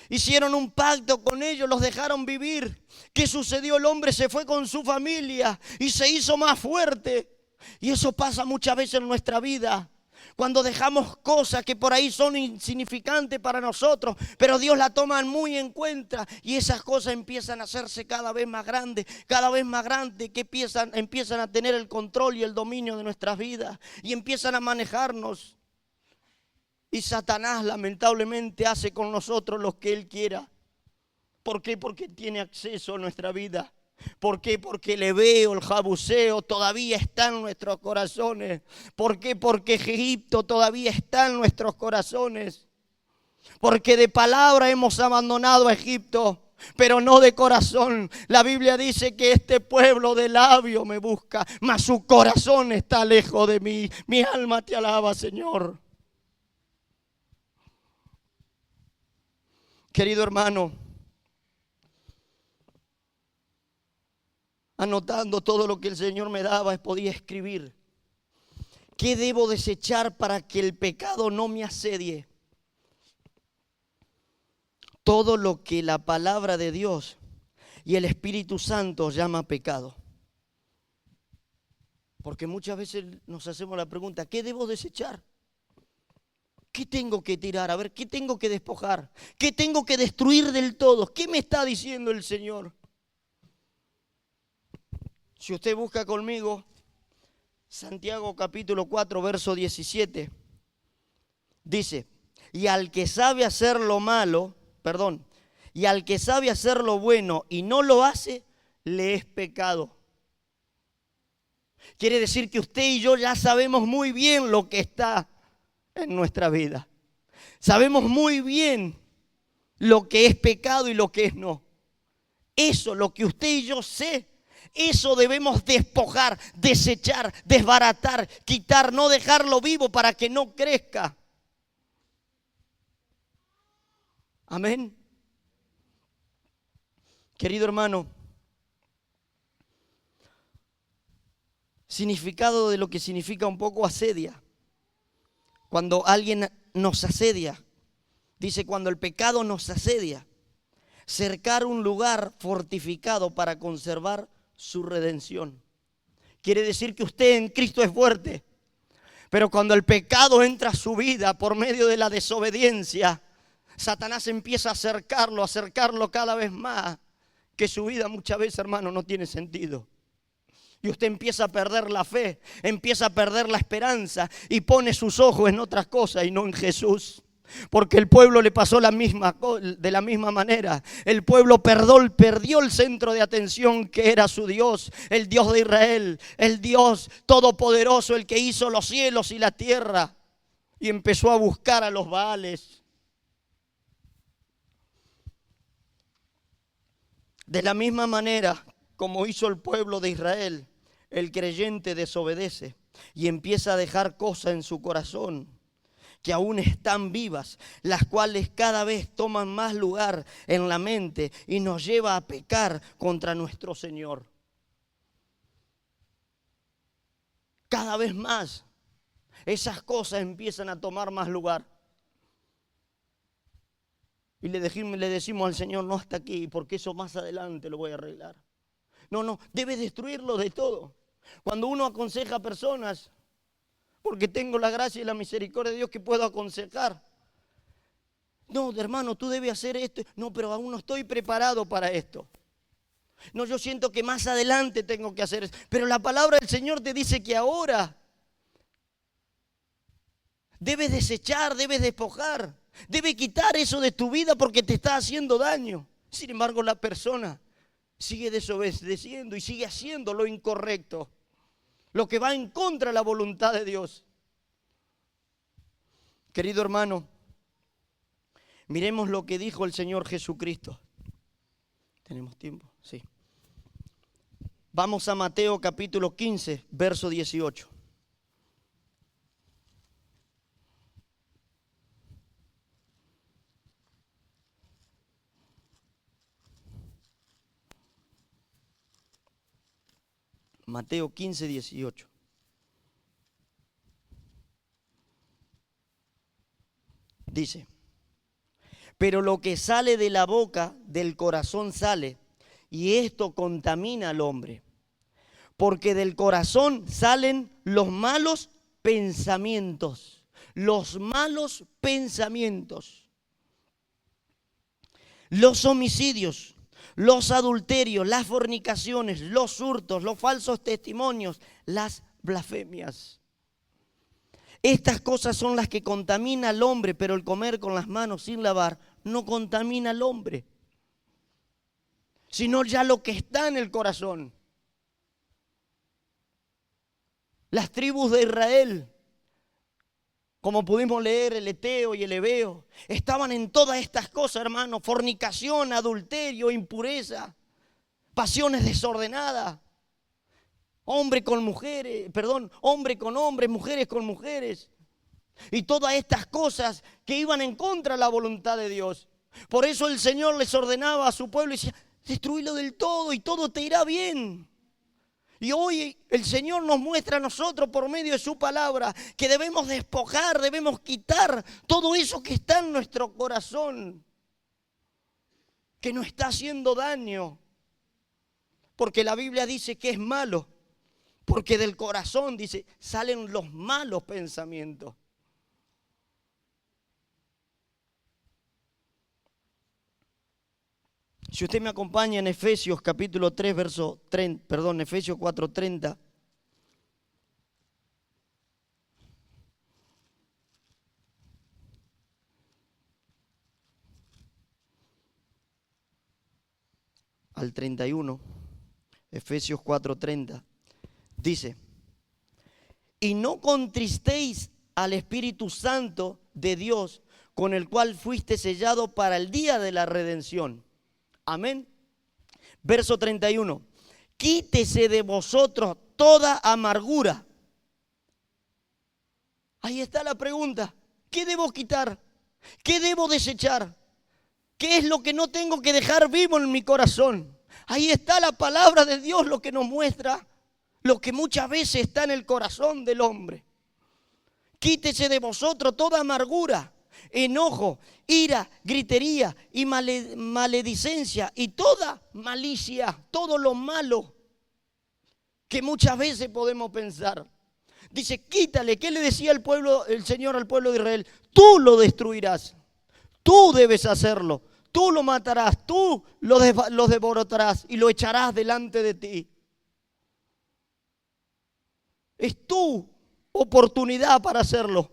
Hicieron un pacto con ellos, los dejaron vivir. ¿Qué sucedió? El hombre se fue con su familia y se hizo más fuerte. Y eso pasa muchas veces en nuestra vida. Cuando dejamos cosas que por ahí son insignificantes para nosotros, pero Dios la toma muy en cuenta. Y esas cosas empiezan a hacerse cada vez más grandes, que empiezan a tener el control y el dominio de nuestras vidas. Y empiezan a manejarnos. Y Satanás lamentablemente hace con nosotros lo que él quiera. ¿Por qué? Porque tiene acceso a nuestra vida. ¿Por qué? Porque el hebeo, el jabuseo todavía está en nuestros corazones. ¿Por qué? Porque Egipto todavía está en nuestros corazones. Porque de palabra hemos abandonado a Egipto, pero no de corazón. La Biblia dice que este pueblo de labio me busca, mas su corazón está lejos de mí. Mi alma te alaba, Señor. Querido hermano, anotando todo lo que el Señor me daba, podía escribir. ¿Qué debo desechar para que el pecado no me asedie? Todo lo que la palabra de Dios y el Espíritu Santo llama pecado. Porque muchas veces nos hacemos la pregunta, ¿qué debo desechar? ¿Qué tengo que tirar? A ver, ¿qué tengo que despojar? ¿Qué tengo que destruir del todo? ¿Qué me está diciendo el Señor? Si usted busca conmigo Santiago capítulo 4, verso 17. Dice, y al que sabe hacer lo malo, y al que sabe hacer lo bueno y no lo hace, le es pecado. Quiere decir que usted y yo ya sabemos muy bien lo que está en nuestra vida. Sabemos muy bien lo que es pecado y lo que es no. Eso, lo que usted y yo sé, eso debemos despojar, desechar, desbaratar, quitar, no dejarlo vivo para que no crezca. Amén. Querido hermano, significado de lo que significa un poco asedia. Cuando alguien nos asedia, dice cuando el pecado nos asedia, cercar un lugar fortificado para conservar su redención. Quiere decir que usted en Cristo es fuerte, pero cuando el pecado entra a su vida por medio de la desobediencia, Satanás empieza a acercarlo cada vez más, que su vida muchas veces, hermano, no tiene sentido. Y usted empieza a perder la fe, empieza a perder la esperanza y pone sus ojos en otras cosas y no en Jesús. Porque el pueblo le pasó de la misma manera. El pueblo perdió el centro de atención que era su Dios, el Dios de Israel, el Dios todopoderoso, el que hizo los cielos y la tierra. Y empezó a buscar a los Baales. De la misma manera como hizo el pueblo de Israel, el creyente desobedece y empieza a dejar cosas en su corazón que aún están vivas, las cuales cada vez toman más lugar en la mente y nos lleva a pecar contra nuestro Señor. Cada vez más esas cosas empiezan a tomar más lugar. Y le decimos al Señor, no hasta aquí, porque eso más adelante lo voy a arreglar. No, debe destruirlo de todo. Cuando uno aconseja a personas, porque tengo la gracia y la misericordia de Dios que puedo aconsejar. No, hermano, tú debes hacer esto. No, pero aún no estoy preparado para esto. No, yo siento que más adelante tengo que hacer eso. Pero la palabra del Señor te dice que ahora debes desechar, debes despojar, debes quitar eso de tu vida porque te está haciendo daño. Sin embargo, la persona sigue desobedeciendo y sigue haciendo lo incorrecto, lo que va en contra de la voluntad de Dios. Querido hermano, miremos lo que dijo el Señor Jesucristo. ¿Tenemos tiempo? Sí. Vamos a Mateo capítulo 15, verso 18. Mateo 15, 18. Dice, pero lo que sale de la boca, del corazón sale, y esto contamina al hombre. Porque del corazón salen los malos pensamientos. Los malos pensamientos. Los homicidios, los adulterios, las fornicaciones, los hurtos, los falsos testimonios, las blasfemias. Estas cosas son las que contamina al hombre, pero el comer con las manos sin lavar no contamina al hombre, sino ya lo que está en el corazón. Las tribus de Israel, como pudimos leer, el eteo y el heveo, estaban en todas estas cosas, hermano: fornicación, adulterio, impureza, pasiones desordenadas, hombre con hombres, mujeres con mujeres. Y todas estas cosas que iban en contra de la voluntad de Dios. Por eso el Señor les ordenaba a su pueblo y decía: destruílo del todo y todo te irá bien. Y hoy el Señor nos muestra a nosotros por medio de su palabra que debemos despojar, debemos quitar todo eso que está en nuestro corazón, que nos está haciendo daño. Porque la Biblia dice que es malo, porque del corazón, dice, salen los malos pensamientos. Si usted me acompaña en Efesios capítulo 3, Efesios 4:30, al 31, Efesios 4:30, dice: y no contristéis al Espíritu Santo de Dios, con el cual fuiste sellado para el día de la redención. Amén. Verso 31. Quítese de vosotros toda amargura. Ahí está la pregunta. ¿Qué debo quitar? ¿Qué debo desechar? ¿Qué es lo que no tengo que dejar vivo en mi corazón? Ahí está la palabra de Dios, lo que nos muestra lo que muchas veces está en el corazón del hombre. Quítese de vosotros toda amargura, enojo, ira, gritería y maledicencia y toda malicia, todo lo malo que muchas veces podemos pensar. Dice, quítale. ¿Qué le decía el Señor al pueblo de Israel? Tú lo destruirás, tú debes hacerlo, tú lo matarás, tú lo desbaratarás y lo echarás delante de ti. Es tu oportunidad para hacerlo.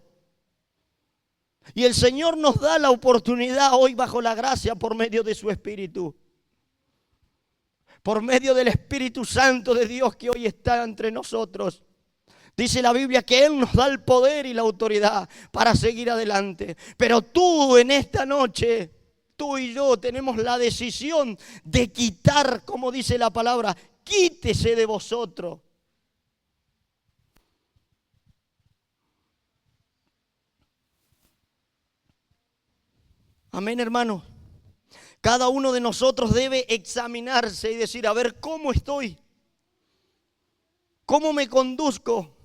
Y el Señor nos da la oportunidad hoy bajo la gracia por medio de su Espíritu. Por medio del Espíritu Santo de Dios que hoy está entre nosotros. Dice la Biblia que Él nos da el poder y la autoridad para seguir adelante. Pero tú en esta noche, tú y yo tenemos la decisión de quitar, como dice la palabra, quítese de vosotros. Amén, hermano. Cada uno de nosotros debe examinarse y decir, a ver, ¿cómo estoy? ¿Cómo me conduzco?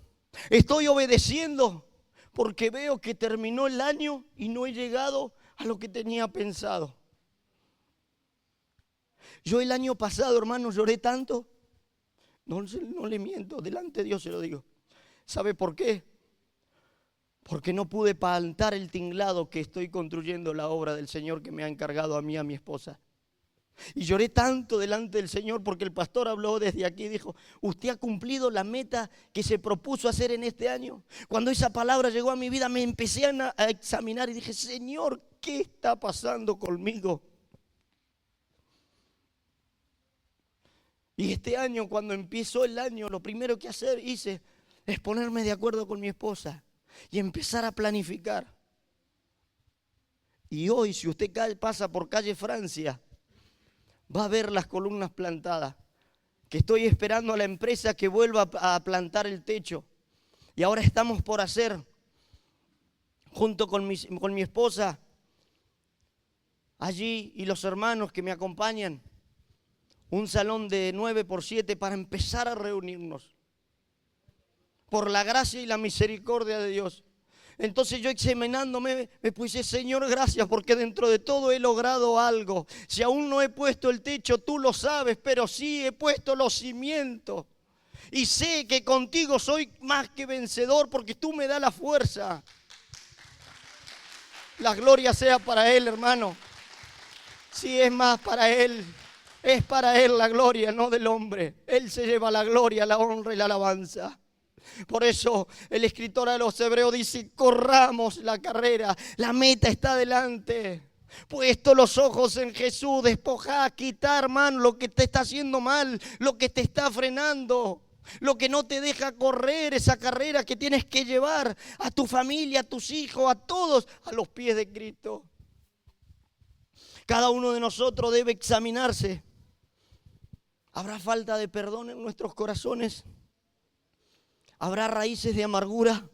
¿Estoy obedeciendo? Porque veo que terminó el año y no he llegado a lo que tenía pensado. Yo el año pasado, hermano, lloré tanto. No le miento, delante de Dios se lo digo. ¿Sabe por qué? Porque no pude plantar el tinglado que estoy construyendo la obra del Señor que me ha encargado a mí y a mi esposa. Y lloré tanto delante del Señor porque el pastor habló desde aquí y dijo, usted ha cumplido la meta que se propuso hacer en este año. Cuando esa palabra llegó a mi vida me empecé a examinar y dije, Señor, ¿qué está pasando conmigo? Y este año, cuando empezó el año, lo primero que hice es ponerme de acuerdo con mi esposa y empezar a planificar. Y hoy, si usted pasa por calle Francia, va a ver las columnas plantadas, que estoy esperando a la empresa que vuelva a plantar el techo. Y ahora estamos por hacer, junto con mi esposa, allí y los hermanos que me acompañan, un salón de 9x7 para empezar a reunirnos. Por la gracia y la misericordia de Dios. Entonces yo examinándome me puse, Señor, gracias porque dentro de todo he logrado algo. Si aún no he puesto el techo, tú lo sabes, pero sí he puesto los cimientos. Y sé que contigo soy más que vencedor porque tú me das la fuerza. La gloria sea para Él, hermano. Sí, es más para Él. Es para Él la gloria, no del hombre. Él se lleva la gloria, la honra y la alabanza. Por eso el escritor a los Hebreos dice, corramos la carrera, la meta está delante. Puesto los ojos en Jesús, despojá, quita, hermano, lo que te está haciendo mal, lo que te está frenando, lo que no te deja correr esa carrera que tienes que llevar a tu familia, a tus hijos, a todos, a los pies de Cristo. Cada uno de nosotros debe examinarse. ¿Habrá falta de perdón en nuestros corazones? ¿Habrá raíces de amargura?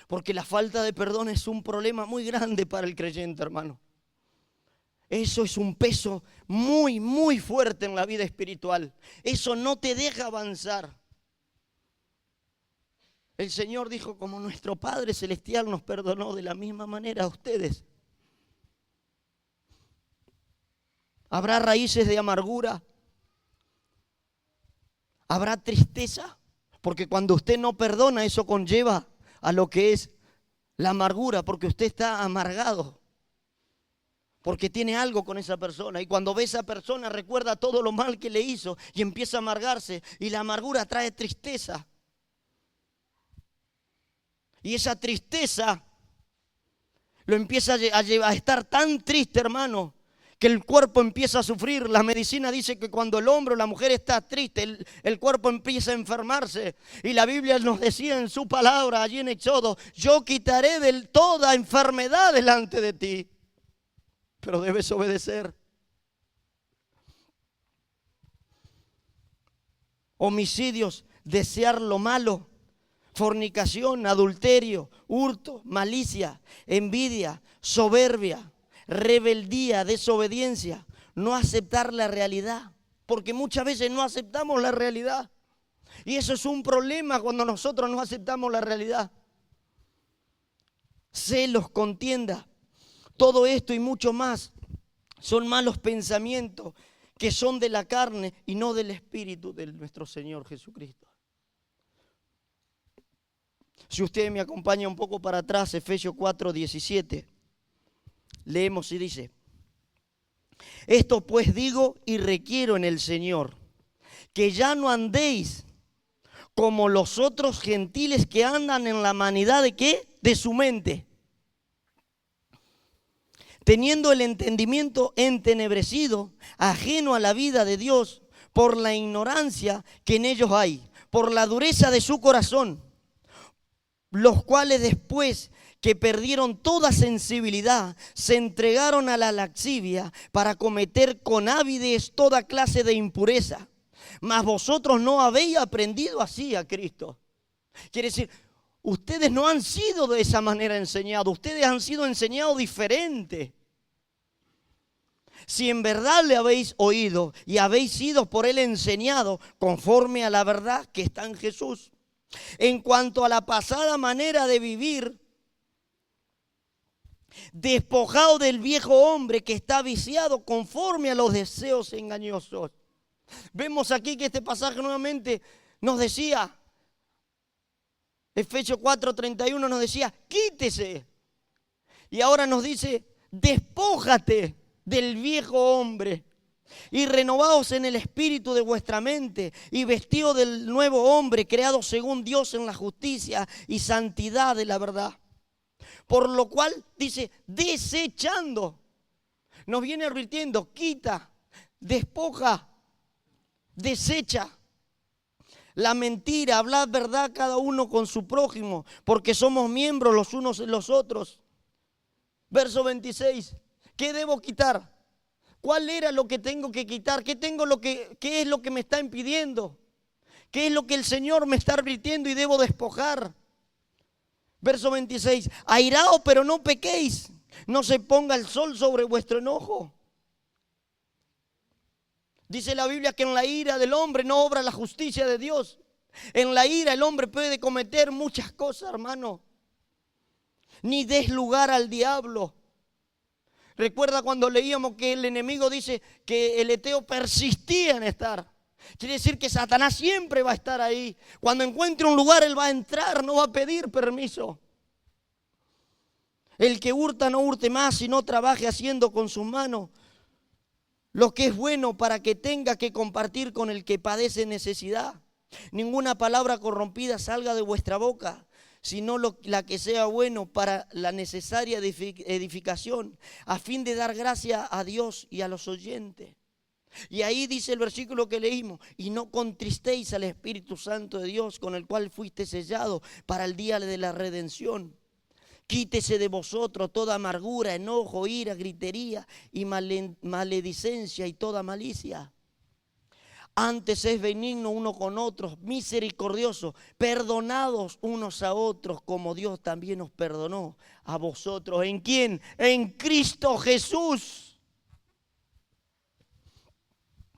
Porque la falta de perdón es un problema muy grande para el creyente, hermano. Eso es un peso muy, muy fuerte en la vida espiritual. Eso no te deja avanzar. El Señor dijo, como nuestro Padre Celestial nos perdonó, de la misma manera a ustedes. ¿Habrá raíces de amargura? ¿Habrá tristeza? Porque cuando usted no perdona, eso conlleva a lo que es la amargura, porque usted está amargado, porque tiene algo con esa persona. Y cuando ve a esa persona, recuerda todo lo mal que le hizo y empieza a amargarse. Y la amargura trae tristeza. Y esa tristeza lo empieza a estar tan triste, hermano, que el cuerpo empieza a sufrir. La medicina dice que cuando el hombre o la mujer está triste, el cuerpo empieza a enfermarse. Y la Biblia nos decía en su palabra, allí en Éxodo, yo quitaré toda enfermedad delante de ti. Pero debes obedecer. Homicidios, desear lo malo, fornicación, adulterio, hurto, malicia, envidia, soberbia, rebeldía, desobediencia, no aceptar la realidad, porque muchas veces no aceptamos la realidad. Y eso es un problema cuando nosotros no aceptamos la realidad. Celos, contienda, todo esto y mucho más son malos pensamientos que son de la carne y no del Espíritu de nuestro Señor Jesucristo. Si usted me acompaña un poco para atrás, Efesios 4:17, leemos y dice: esto pues digo y requiero en el Señor, que ya no andéis como los otros gentiles que andan en la vanidad de ¿qué? De su mente, teniendo el entendimiento entenebrecido, ajeno a la vida de Dios, por la ignorancia que en ellos hay, por la dureza de su corazón, los cuales después que perdieron toda sensibilidad, se entregaron a la lascivia para cometer con avidez toda clase de impureza. Mas vosotros no habéis aprendido así a Cristo. Quiere decir, ustedes no han sido de esa manera enseñados, ustedes han sido enseñados diferente. Si en verdad le habéis oído y habéis sido por él enseñados conforme a la verdad que está en Jesús. En cuanto a la pasada manera de vivir, despojado del viejo hombre que está viciado conforme a los deseos engañosos. Vemos aquí que este pasaje nuevamente nos decía, Efesios 4:31 nos decía, quítese. Y ahora nos dice, despójate del viejo hombre y renovaos en el espíritu de vuestra mente y vestidos del nuevo hombre creado según Dios en la justicia y santidad de la verdad. Por lo cual dice, desechando, nos viene advirtiendo, quita, despoja, desecha la mentira, hablad verdad cada uno con su prójimo, porque somos miembros los unos de los otros. Verso 26, ¿qué debo quitar? ¿Cuál era lo que tengo que quitar? ¿Qué es lo que me está impidiendo? ¿Qué es lo que el Señor me está advirtiendo y debo despojar? Verso 26, airaos pero no pequéis, no se ponga el sol sobre vuestro enojo. Dice la Biblia que en la ira del hombre no obra la justicia de Dios. En la ira el hombre puede cometer muchas cosas, hermano. Ni des lugar al diablo. Recuerda cuando leíamos que el enemigo dice que el Eteo persistía en estar. Quiere decir que Satanás siempre va a estar ahí. Cuando encuentre un lugar, él va a entrar, no va a pedir permiso. El que hurta no hurte más, sino trabaje haciendo con sus manos lo que es bueno para que tenga que compartir con el que padece necesidad. Ninguna palabra corrompida salga de vuestra boca, sino la que sea bueno para la necesaria edificación, a fin de dar gracia a Dios y a los oyentes. Y ahí dice el versículo que leímos, y no contristéis al Espíritu Santo de Dios, con el cual fuiste sellado para el día de la redención. Quítese de vosotros toda amargura, enojo, ira, gritería y maledicencia y toda malicia. Antes es benigno uno con otros, misericordioso, perdonados unos a otros, como Dios también os perdonó a vosotros. ¿En quién? En Cristo Jesús.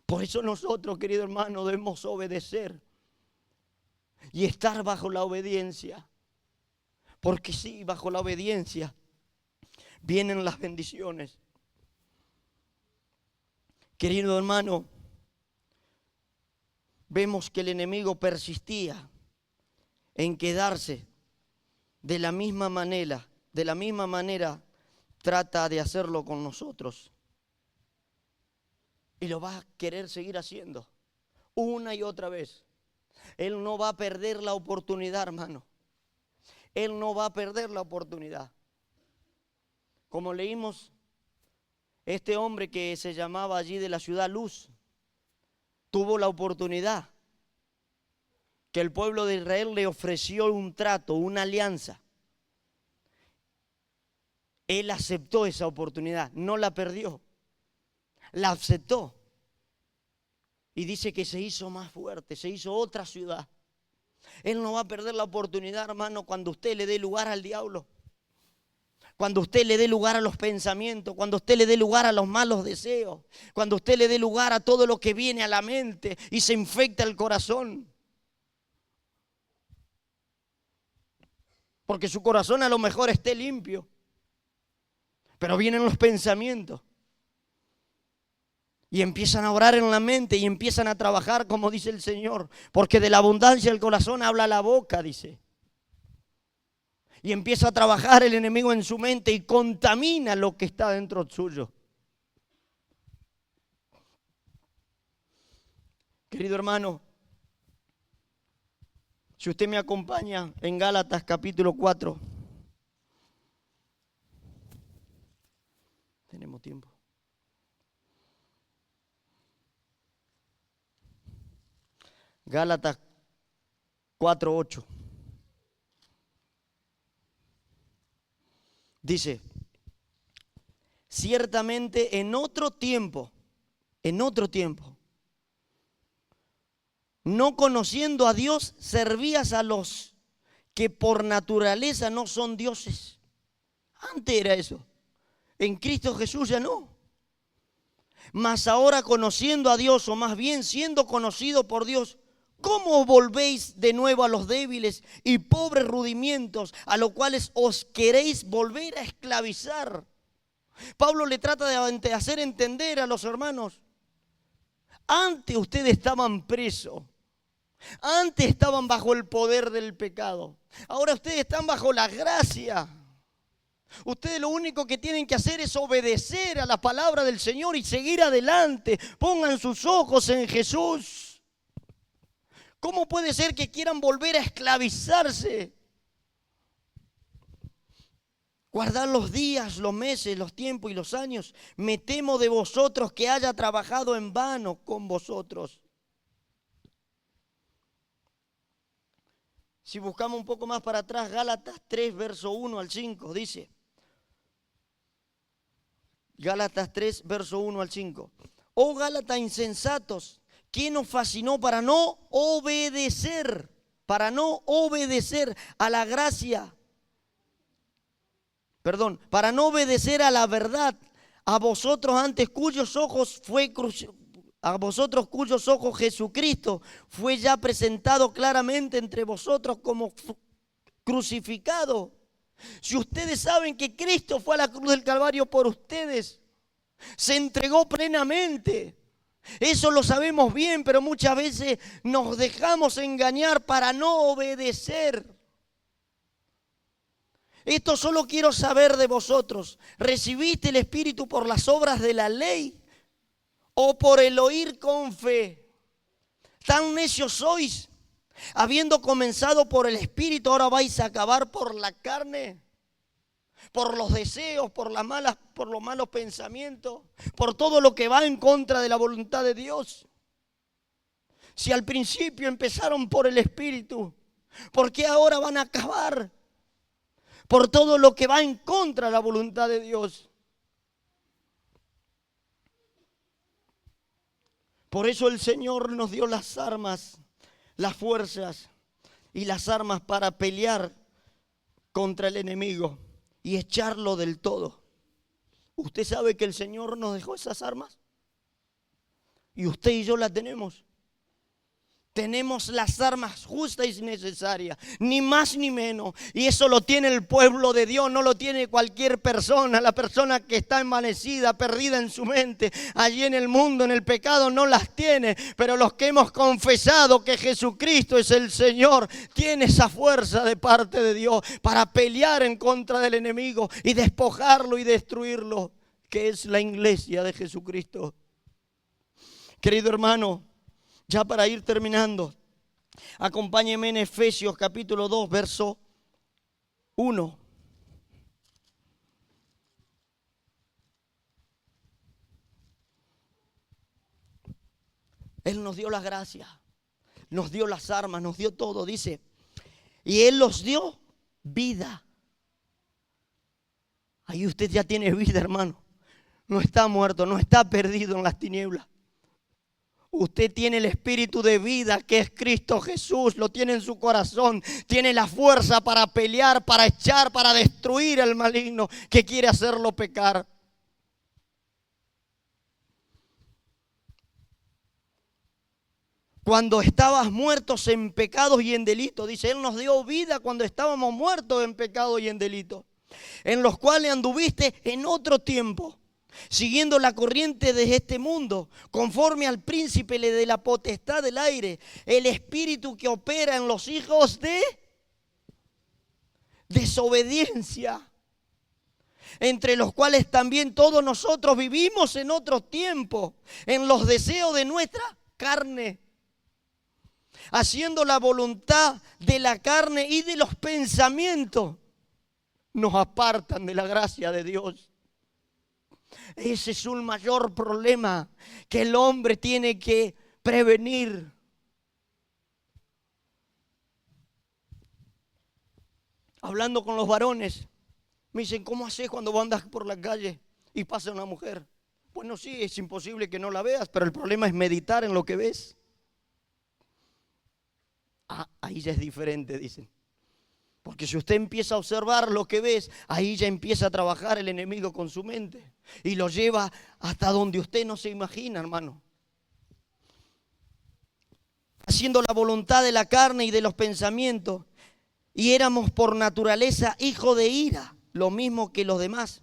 Por eso nosotros, querido hermano, debemos obedecer y estar bajo la obediencia. Porque sí, bajo la obediencia vienen las bendiciones. Querido hermano, vemos que el enemigo persistía en quedarse de la misma manera trata de hacerlo con nosotros. Y lo va a querer seguir haciendo una y otra vez. Él no va a perder la oportunidad, hermano. Él no va a perder la oportunidad. Como leímos Este hombre que se llamaba allí de la ciudad Luz, tuvo la oportunidad que el pueblo de Israel le ofreció un trato, una alianza. Él aceptó esa oportunidad, no la perdió, la aceptó. Y dice que se hizo más fuerte, se hizo otra ciudad. Él no va a perder la oportunidad, hermano, cuando usted le dé lugar al diablo. Cuando usted le dé lugar a los pensamientos, cuando usted le dé lugar a los malos deseos, cuando usted le dé lugar a todo lo que viene a la mente y se infecta el corazón. Porque su corazón a lo mejor esté limpio, pero vienen los pensamientos. Y empiezan a orar en la mente y empiezan a trabajar como dice el Señor. Porque de la abundancia del corazón habla la boca, dice. Y empieza a trabajar el enemigo en su mente y contamina lo que está dentro suyo. Querido hermano, si usted me acompaña en Gálatas capítulo 4. Tenemos tiempo. Gálatas 4:8. Dice, ciertamente en otro tiempo, no conociendo a Dios, servías a los que por naturaleza no son dioses. Antes era eso. En Cristo Jesús ya no. Mas ahora conociendo a Dios, o más bien siendo conocido por Dios, ¿cómo volvéis de nuevo a los débiles y pobres rudimientos a los cuales os queréis volver a esclavizar? Pablo le trata de hacer entender a los hermanos. Antes ustedes estaban presos. Antes estaban bajo el poder del pecado. Ahora ustedes están bajo la gracia. Ustedes lo único que tienen que hacer es obedecer a la palabra del Señor y seguir adelante. Pongan sus ojos en Jesús. ¿Cómo puede ser que quieran volver a esclavizarse? Guardar los días, los meses, los tiempos y los años. Me temo de vosotros que haya trabajado en vano con vosotros. Si buscamos un poco más para atrás, Gálatas 3, verso 1 al 5, dice. Gálatas 3, verso 1 al 5. Oh Gálatas insensatos, ¿quién os fascinó para no obedecer a la gracia? Para no obedecer a la verdad, a vosotros cuyos ojos Jesucristo fue ya presentado claramente entre vosotros como crucificado. Si ustedes saben que Cristo fue a la cruz del Calvario por ustedes, se entregó plenamente. Eso lo sabemos bien, pero muchas veces nos dejamos engañar para no obedecer. Esto solo quiero saber de vosotros. ¿Recibiste el Espíritu por las obras de la ley o por el oír con fe? ¿Tan necios sois? Habiendo comenzado por el Espíritu, ahora vais a acabar por la carne, por los deseos, por los malos pensamientos, por todo lo que va en contra de la voluntad de Dios. Si al principio empezaron por el Espíritu, ¿por qué ahora van a acabar por todo lo que va en contra de la voluntad de Dios? Por eso el Señor nos dio las armas, las fuerzas y las armas para pelear contra el enemigo y echarlo del todo. ¿Usted sabe que el Señor nos dejó esas armas? Y usted y yo las tenemos. Tenemos las armas justas y necesarias, ni más ni menos. Y eso lo tiene el pueblo de Dios, no lo tiene cualquier persona. La persona que está envanecida, perdida en su mente, allí en el mundo, en el pecado, no las tiene. Pero los que hemos confesado que Jesucristo es el Señor, tiene esa fuerza de parte de Dios para pelear en contra del enemigo y despojarlo y destruirlo, que es la iglesia de Jesucristo. Querido hermano, ya para ir terminando, acompáñeme en Efesios capítulo 2, verso 1. Él nos dio la gracia, nos dio las armas, nos dio todo, dice. Y Él los dio vida. Ahí usted ya tiene vida, hermano. No está muerto, no está perdido en las tinieblas. Usted tiene el espíritu de vida que es Cristo Jesús, lo tiene en su corazón. Tiene la fuerza para pelear, para echar, para destruir al maligno que quiere hacerlo pecar. Cuando estabas muertos en pecados y en delitos, dice, Él nos dio vida cuando estábamos muertos en pecados y en delitos, en los cuales anduviste en otro tiempo, siguiendo la corriente de este mundo, conforme al príncipe de la potestad del aire, el espíritu que opera en los hijos de desobediencia, entre los cuales también todos nosotros vivimos en otro tiempo, en los deseos de nuestra carne, haciendo la voluntad de la carne y de los pensamientos, nos apartan de la gracia de Dios. Ese es un mayor problema que el hombre tiene que prevenir. Hablando con los varones, me dicen, ¿cómo haces cuando vos andas por la calle y pasa una mujer? Bueno, sí, es imposible que no la veas, pero el problema es meditar en lo que ves. Ah, ahí ya es diferente, dicen. Porque si usted empieza a observar lo que ves, ahí ya empieza a trabajar el enemigo con su mente. Y lo lleva hasta donde usted no se imagina, hermano. Haciendo la voluntad de la carne y de los pensamientos. Y éramos por naturaleza hijos de ira, lo mismo que los demás.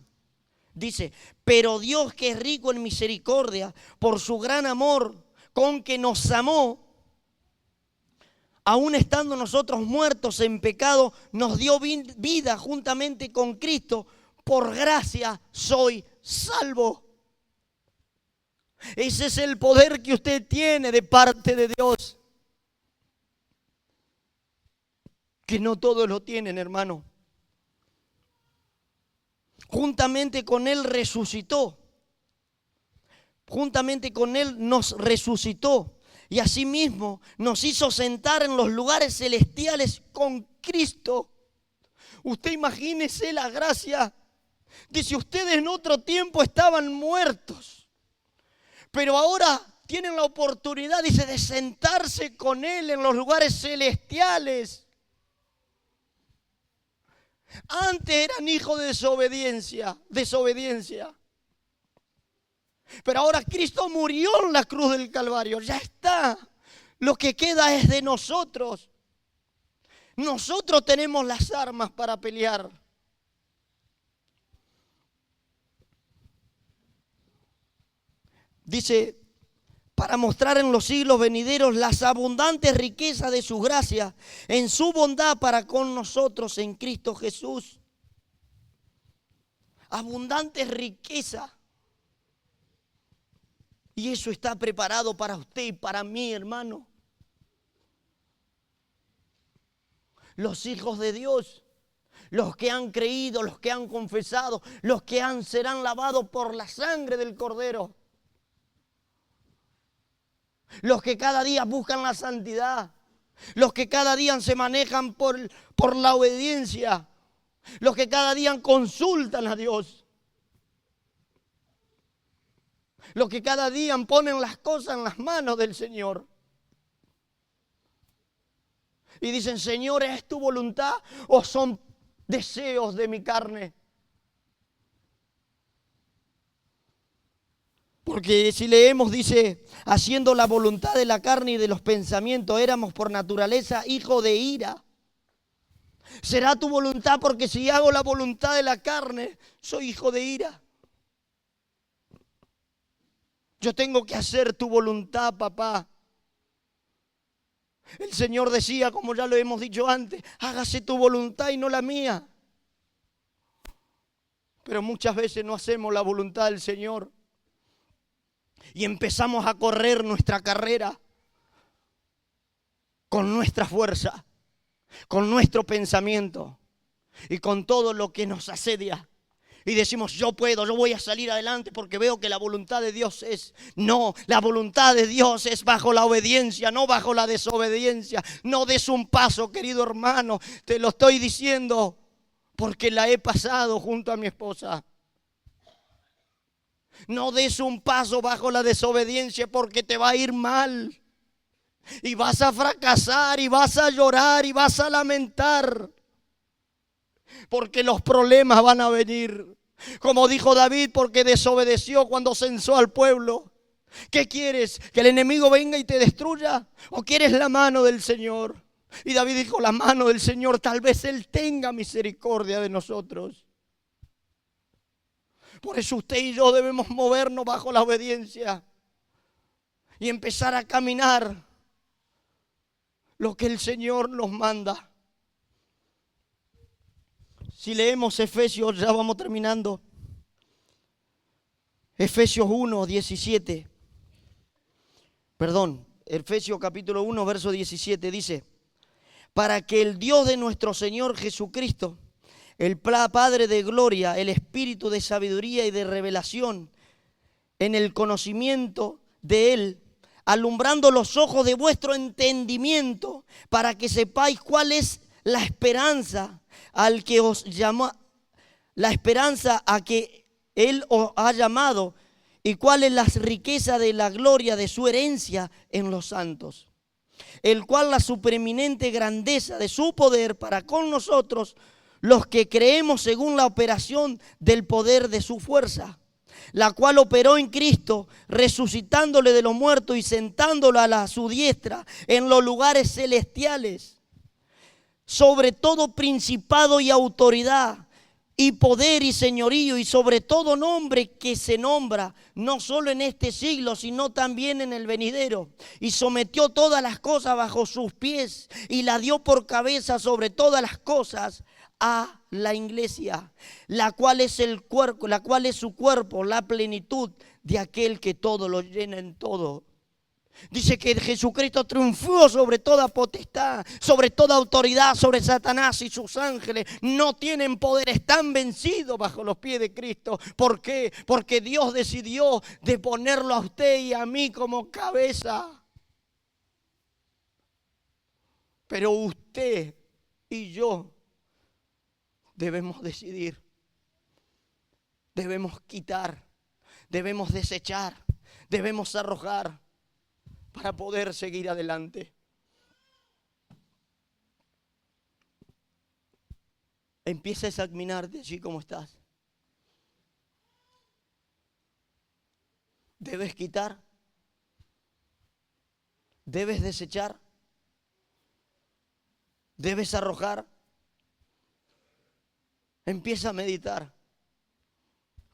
Dice, pero Dios, que es rico en misericordia, por su gran amor con que nos amó, aún estando nosotros muertos en pecado, nos dio vida juntamente con Cristo. Por gracia soy salvo. Ese es el poder que usted tiene de parte de Dios. Que no todos lo tienen, hermano. Juntamente con Él resucitó. Juntamente con Él nos resucitó. Y asimismo nos hizo sentar en los lugares celestiales con Cristo. Usted imagínese la gracia. Dice, ustedes en otro tiempo estaban muertos, pero ahora tienen la oportunidad, dice, de sentarse con Él en los lugares celestiales. Antes eran hijos de desobediencia. Pero ahora Cristo murió en la cruz del Calvario. Ya está. Lo que queda es de nosotros. Nosotros tenemos las armas para pelear. Dice, para mostrar en los siglos venideros las abundantes riquezas de su gracia, en su bondad para con nosotros en Cristo Jesús. Abundantes riquezas. Y eso está preparado para usted y para mí, hermano. Los hijos de Dios, los que han creído, los que han confesado, los que serán lavados por la sangre del Cordero. Los que cada día buscan la santidad. Los que cada día se manejan por la obediencia. Los que cada día consultan a Dios. Los que cada día ponen las cosas en las manos del Señor. Y dicen, Señor, ¿es tu voluntad o son deseos de mi carne? Porque si leemos, dice, haciendo la voluntad de la carne y de los pensamientos, éramos por naturaleza hijos de ira. ¿Será tu voluntad? Porque si hago la voluntad de la carne, soy hijo de ira. Yo tengo que hacer tu voluntad, papá. El Señor decía, como ya lo hemos dicho antes, hágase tu voluntad y no la mía. Pero muchas veces no hacemos la voluntad del Señor. Y empezamos a correr nuestra carrera con nuestra fuerza, con nuestro pensamiento y con todo lo que nos asedia. Y decimos, yo puedo, yo voy a salir adelante porque veo que la voluntad de Dios es. No, la voluntad de Dios es bajo la obediencia, no bajo la desobediencia. No des un paso, querido hermano, te lo estoy diciendo porque la he pasado junto a mi esposa. No des un paso bajo la desobediencia porque te va a ir mal. Y vas a fracasar y vas a llorar y vas a lamentar. Porque los problemas van a venir. Como dijo David, porque desobedeció cuando censó al pueblo. ¿Qué quieres? ¿Que el enemigo venga y te destruya? ¿O quieres la mano del Señor? Y David dijo, la mano del Señor, tal vez Él tenga misericordia de nosotros. Por eso usted y yo debemos movernos bajo la obediencia y empezar a caminar lo que el Señor nos manda. Si leemos Efesios, ya vamos terminando. Efesios 1, 17. Perdón, Efesios capítulo 1, verso 17 dice: para que el Dios de nuestro Señor Jesucristo, el Padre de gloria, el Espíritu de sabiduría y de revelación, en el conocimiento de Él, alumbrando los ojos de vuestro entendimiento, para que sepáis cuál es la esperanza al que os llama, la esperanza a que Él os ha llamado, y cuál es la riqueza de la gloria de su herencia en los santos, el cual la supereminente grandeza de su poder para con nosotros, los que creemos según la operación del poder de su fuerza, la cual operó en Cristo, resucitándole de los muertos y sentándolo a su diestra en los lugares celestiales, sobre todo principado y autoridad, y poder y señorío, y sobre todo nombre que se nombra, no solo en este siglo, sino también en el venidero. Y sometió todas las cosas bajo sus pies, y la dio por cabeza sobre todas las cosas a la iglesia, la cual es el cuerpo, la cual es su cuerpo, la plenitud de aquel que todo lo llena en todo. Dice que Jesucristo triunfó sobre toda potestad, sobre toda autoridad, sobre Satanás y sus ángeles. No tienen poder, están vencidos bajo los pies de Cristo. ¿Por qué? Porque Dios decidió de ponerlo a usted y a mí como cabeza. Pero usted y yo debemos decidir, debemos quitar, debemos desechar, debemos arrojar para poder seguir adelante. Empieza a examinarte allí como estás. Debes quitar, debes desechar, debes arrojar. Empieza a meditar.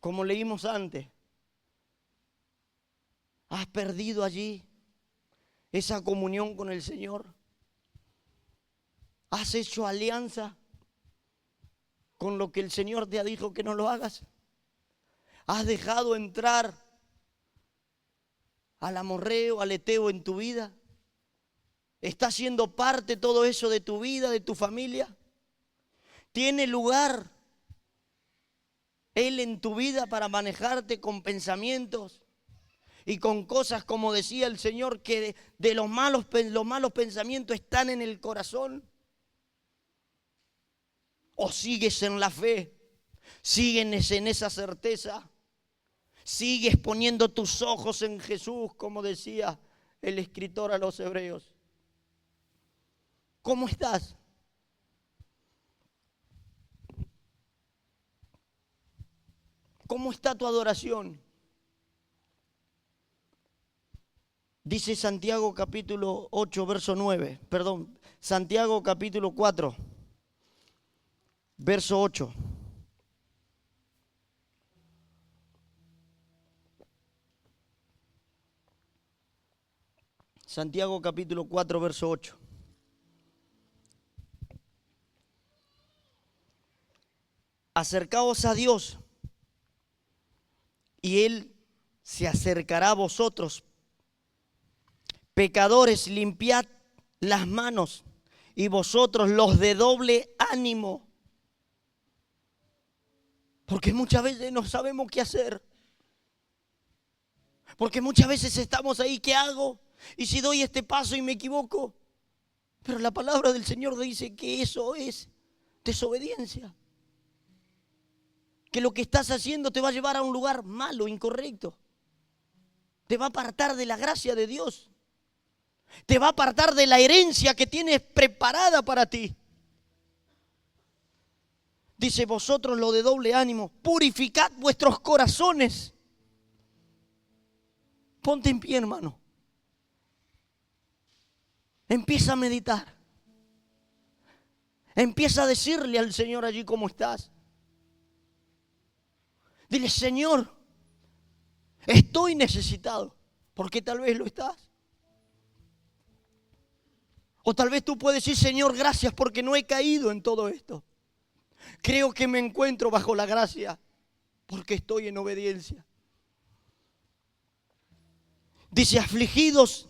Como leímos antes, has perdido allí esa comunión con el Señor. Has hecho alianza con lo que el Señor te ha dicho que no lo hagas. Has dejado entrar al amorreo, al eteo en tu vida. Está siendo parte todo eso de tu vida, de tu familia. Tiene lugar Él en tu vida para manejarte con pensamientos y con cosas, como decía el Señor, que de los malos pensamientos están en el corazón. O sigues en la fe, sigues en esa certeza, sigues poniendo tus ojos en Jesús, como decía el escritor a los hebreos. ¿Cómo estás? ¿Cómo está tu adoración? Dice Santiago capítulo 8, verso 9. Perdón, Santiago capítulo 4, verso 8. Santiago capítulo 4, verso 8. Acercaos a Dios y Él se acercará a vosotros. Pecadores, limpiad las manos, y vosotros los de doble ánimo, Porque muchas veces no sabemos qué hacer. Porque muchas veces estamos ahí, ¿qué hago? Y si doy este paso y me equivoco. Pero la palabra del Señor dice que eso es desobediencia. Que lo que estás haciendo te va a llevar a un lugar malo, incorrecto. Te va a apartar de la gracia de Dios. Te va a apartar de la herencia que tienes preparada para ti. Dice, vosotros lo de doble ánimo, purificad vuestros corazones. Ponte en pie, hermano. Empieza a meditar. Empieza a decirle al Señor allí cómo estás. Dile, Señor, estoy necesitado. Porque tal vez lo estás. O tal vez tú puedes decir, Señor, gracias porque no he caído en todo esto. Creo que me encuentro bajo la gracia porque estoy en obediencia. Dice, afligidos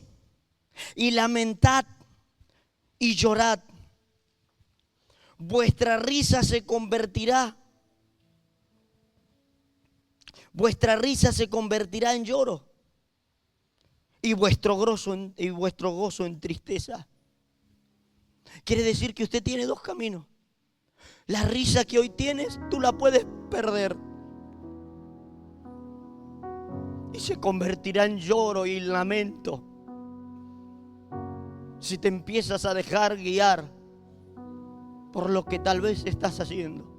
y lamentad y llorad. Vuestra risa se convertirá. Vuestra risa se convertirá en lloro y vuestro gozo en tristeza. Quiere decir que usted tiene dos caminos. La risa que hoy tienes, tú la puedes perder. Y se convertirá en lloro y lamento. Si te empiezas a dejar guiar por lo que tal vez estás haciendo.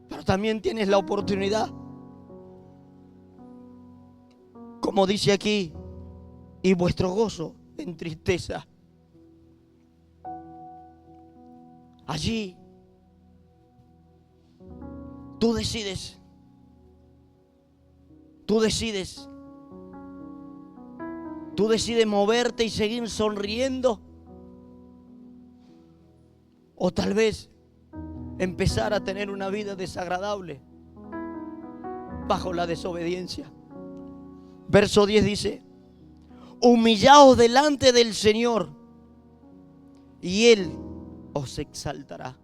Pero también tienes la oportunidad, como dice aquí, y vuestro gozo en tristeza. Allí tú decides. Tú decides moverte y seguir sonriendo. O tal vez empezar a tener una vida desagradable bajo la desobediencia. Verso 10 dice, humillaos delante del Señor y Él os exaltará.